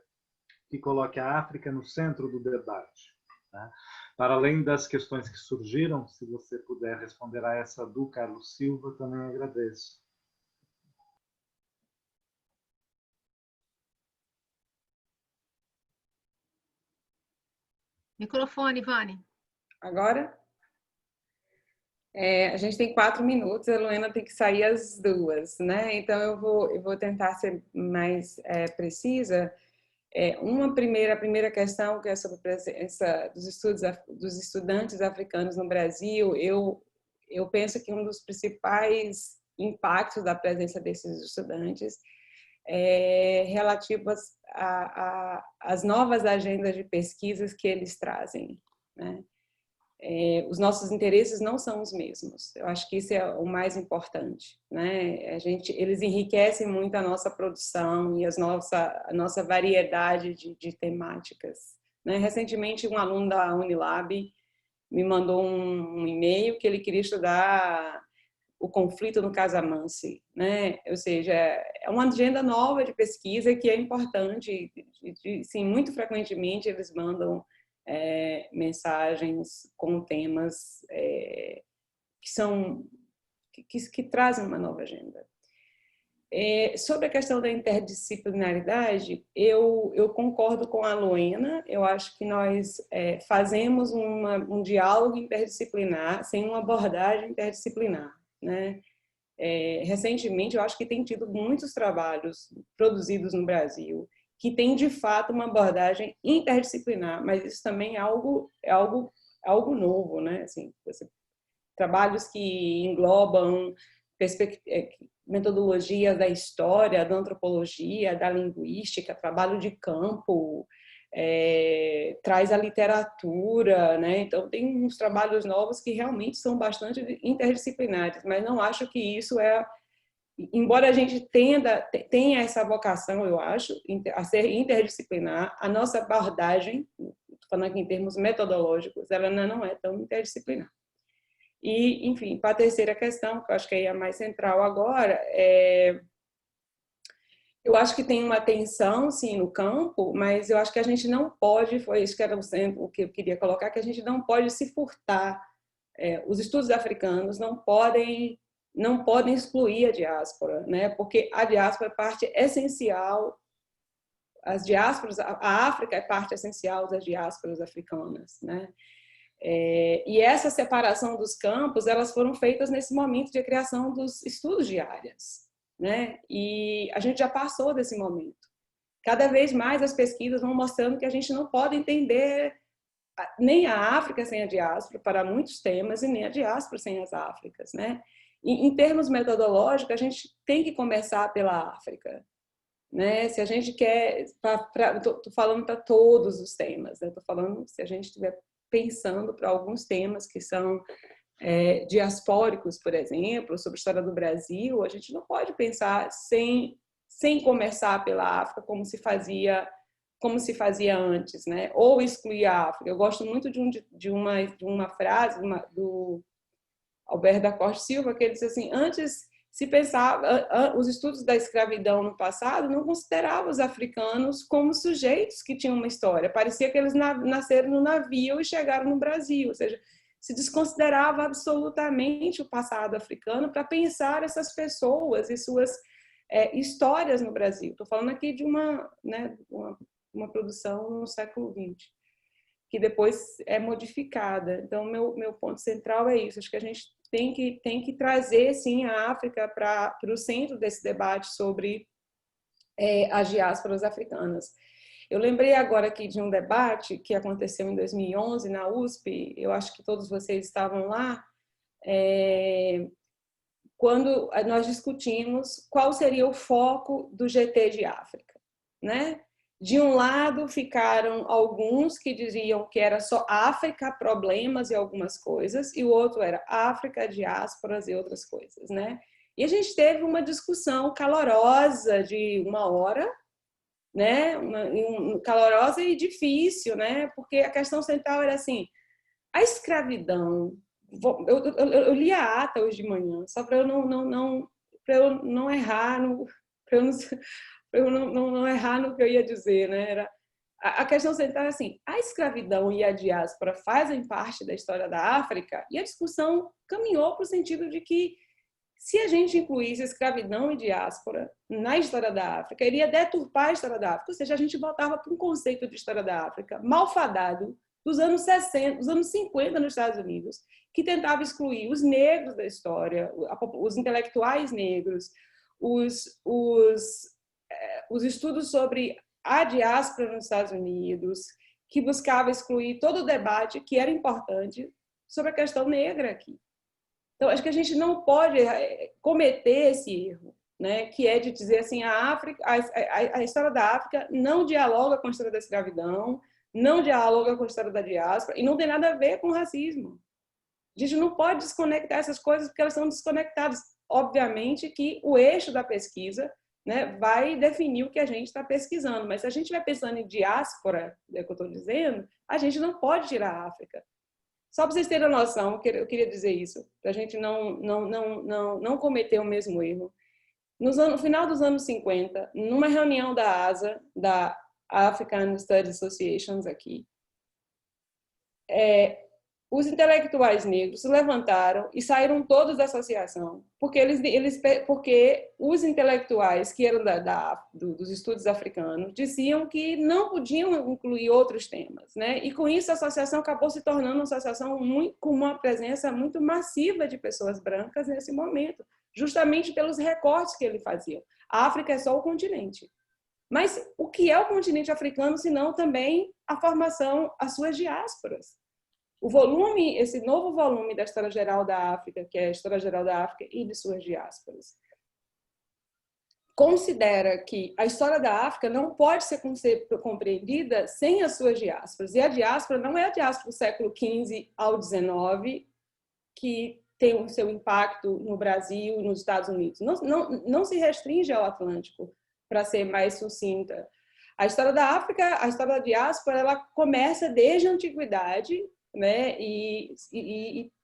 que coloque a África no centro do debate? Né? Para além das questões que surgiram, se você puder responder a essa do Carlos Silva, também agradeço. Microfone, Vani. Agora? A gente tem 4 minutos, a Luena tem que sair às 2, né? Então eu vou tentar ser mais precisa. A primeira questão, que é sobre a presença dos estudantes africanos no Brasil, eu penso que um dos principais impactos da presença desses estudantes é relativo às novas agendas de pesquisas que eles trazem, né? Os nossos interesses não são os mesmos. Eu acho que isso é o mais importante, né? Eles enriquecem muito a nossa produção e a nossa variedade de temáticas, né? Recentemente, um aluno da Unilab me mandou um e-mail que ele queria estudar o conflito no Casamance, né? Ou seja, é uma agenda nova de pesquisa que é importante. Sim, muito frequentemente eles mandam mensagens com temas que trazem uma nova agenda. Sobre a questão da interdisciplinaridade, eu concordo com a Luena. Eu acho que nós fazemos um diálogo interdisciplinar sem uma abordagem interdisciplinar, né? Recentemente, eu acho que tem tido muitos trabalhos produzidos no Brasil que tem de fato uma abordagem interdisciplinar, mas isso também é algo novo, né? Assim, trabalhos que englobam metodologias da história, da antropologia, da linguística, trabalho de campo, traz a literatura, né? Então tem uns trabalhos novos que realmente são bastante interdisciplinares, mas não acho que isso embora a gente tenha essa vocação, eu acho, a ser interdisciplinar, a nossa abordagem, falando aqui em termos metodológicos, ela não é tão interdisciplinar. E, enfim, para a terceira questão, que eu acho que é a mais central agora, eu acho que tem uma tensão, sim, no campo, mas eu acho que a gente não pode, foi isso que era o que eu queria colocar, que a gente não pode se furtar. Os estudos africanos não podem excluir a diáspora, né? Porque a diáspora é parte essencial, a África é parte essencial das diásporas africanas, né? E essa separação dos campos, elas foram feitas nesse momento de criação dos estudos de áreas, né? E a gente já passou desse momento. Cada vez mais as pesquisas vão mostrando que a gente não pode entender nem a África sem a diáspora para muitos temas e nem a diáspora sem as Áfricas, né? E, em termos metodológicos, a gente tem que começar pela África, né? Se a gente quer, estou falando para todos os temas, né? Estou falando se a gente estiver pensando para alguns temas que são diaspóricos, por exemplo, sobre a história do Brasil, a gente não pode pensar sem começar pela África como se fazia antes, né? Ou excluir a África. Eu gosto muito de uma frase do Alberto da Costa Silva, que ele diz assim: antes se pensava, os estudos da escravidão no passado não consideravam os africanos como sujeitos que tinham uma história. Parecia que eles nasceram no navio e chegaram no Brasil, ou seja, se desconsiderava absolutamente o passado africano para pensar essas pessoas e suas histórias no Brasil. Estou falando aqui de uma produção no século XX, que depois é modificada. Então, meu ponto central é isso. Acho que a gente tem que trazer, sim, a África para o centro desse debate sobre as diásporas africanas. Eu lembrei agora aqui de um debate que aconteceu em 2011 na USP, eu acho que todos vocês estavam lá, quando nós discutimos qual seria o foco do GT de África, né? De um lado ficaram alguns que diziam que era só África, problemas e algumas coisas, e o outro era África, diásporas e outras coisas, né? E a gente teve uma discussão calorosa de 1 hora, né? Calorosa e difícil, né? Porque a questão central era assim, a escravidão. Eu li a ata hoje de manhã, só para eu não errar, para eu não errar no que eu ia dizer, né? Era a questão central é assim, a escravidão e a diáspora fazem parte da história da África, e a discussão caminhou para o sentido de que se a gente incluísse escravidão e diáspora na história da África, iria deturpar a história da África, ou seja, a gente voltava para um conceito de história da África malfadado dos anos 60, dos anos 50 nos Estados Unidos, que tentava excluir os negros da história, os intelectuais negros, os estudos sobre a diáspora nos Estados Unidos, que buscava excluir todo o debate que era importante sobre a questão negra aqui. Então, acho que a gente não pode cometer esse erro, né? Que é de dizer assim, a história da África não dialoga com a história da escravidão, não dialoga com a história da diáspora, e não tem nada a ver com racismo. A gente não pode desconectar essas coisas porque elas são desconectadas. Obviamente que o eixo da pesquisa, né, vai definir o que a gente está pesquisando, mas se a gente estiver pensando em diáspora, é o que eu estou dizendo, a gente não pode tirar a África. Só para vocês terem a noção, eu queria dizer isso, para a gente não cometer o mesmo erro. No final dos anos 50, numa reunião da ASA, da African Studies Associations aqui, os intelectuais negros se levantaram e saíram todos da associação, porque os intelectuais que eram dos estudos africanos diziam que não podiam incluir outros temas, né? E com isso a associação acabou se tornando uma associação com uma presença muito massiva de pessoas brancas nesse momento, justamente pelos recortes que ele fazia. A África é só o continente. Mas o que é o continente africano, se não também a formação, as suas diásporas? Esse novo volume da História Geral da África, que é a História Geral da África e de suas diásporas, considera que a história da África não pode ser compreendida sem as suas diásporas. E a diáspora não é a diáspora do século XV ao XIX, que tem o seu impacto no Brasil e nos Estados Unidos. Não se restringe ao Atlântico, para ser mais sucinta. A história da África, a história da diáspora, ela começa desde a antiguidade, né? E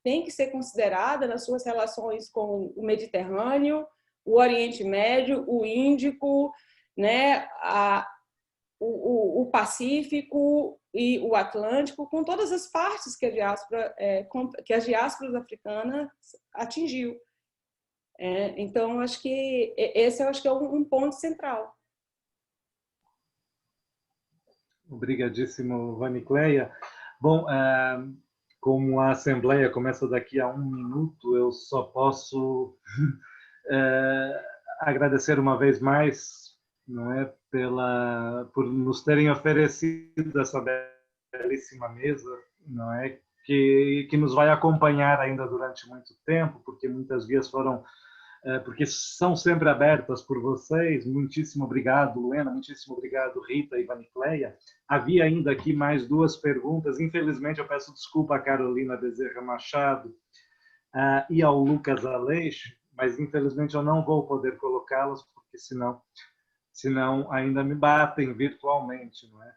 tem que ser considerada nas suas relações com o Mediterrâneo, o Oriente Médio, o Índico, né? O Pacífico e o Atlântico, com todas as partes que as diásporas africanas atingiu. Então, acho que esse é um ponto central. Obrigadíssimo, Vanicleia. Bom, como a Assembleia começa daqui a 1 minuto, eu só posso agradecer uma vez mais, não é, por nos terem oferecido essa belíssima mesa, não é, que nos vai acompanhar ainda durante muito tempo, porque muitas vias porque são sempre abertas por vocês. Muitíssimo obrigado, Luena, muitíssimo obrigado, Rita e Vanicleia. Havia ainda aqui mais 2 perguntas. Infelizmente, eu peço desculpa à Carolina Bezerra Machado e ao Lucas Aleixo, mas infelizmente eu não vou poder colocá-las, porque senão ainda me batem virtualmente, não é?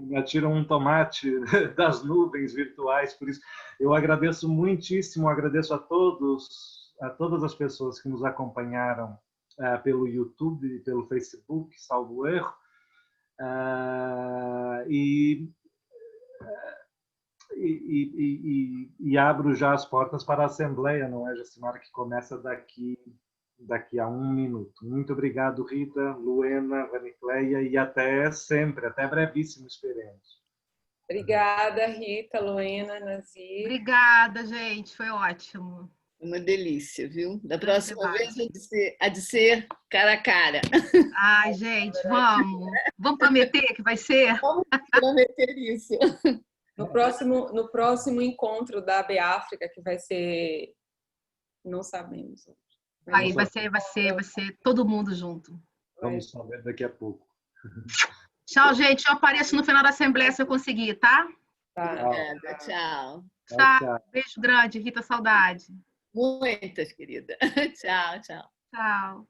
Me atiram um tomate das nuvens virtuais. Por isso, eu agradeço muitíssimo, agradeço a todas as pessoas que nos acompanharam pelo YouTube e pelo Facebook, salvo erro, e abro já as portas para a Assembleia, não é, Jacimara, que começa daqui a 1 minuto. Muito obrigado, Rita, Luena, Vanicleia, e até sempre, até brevíssimo, esperemos. Obrigada, Rita, Luena, Nazir. Obrigada, gente, foi ótimo. Uma delícia, viu? Da próxima vez há de ser cara a cara. Ai, gente, vamos prometer que vai ser? Vamos prometer isso. No próximo encontro da África, que vai ser, não sabemos. Aí vai ser todo mundo junto. Vamos saber daqui a pouco. Tchau, gente. Eu apareço no final da assembleia se eu conseguir, tá? Tá. Obrigada, tchau. Tchau. Beijo grande, Rita, saudade. Muitas, querida. Tchau, tchau. Tchau.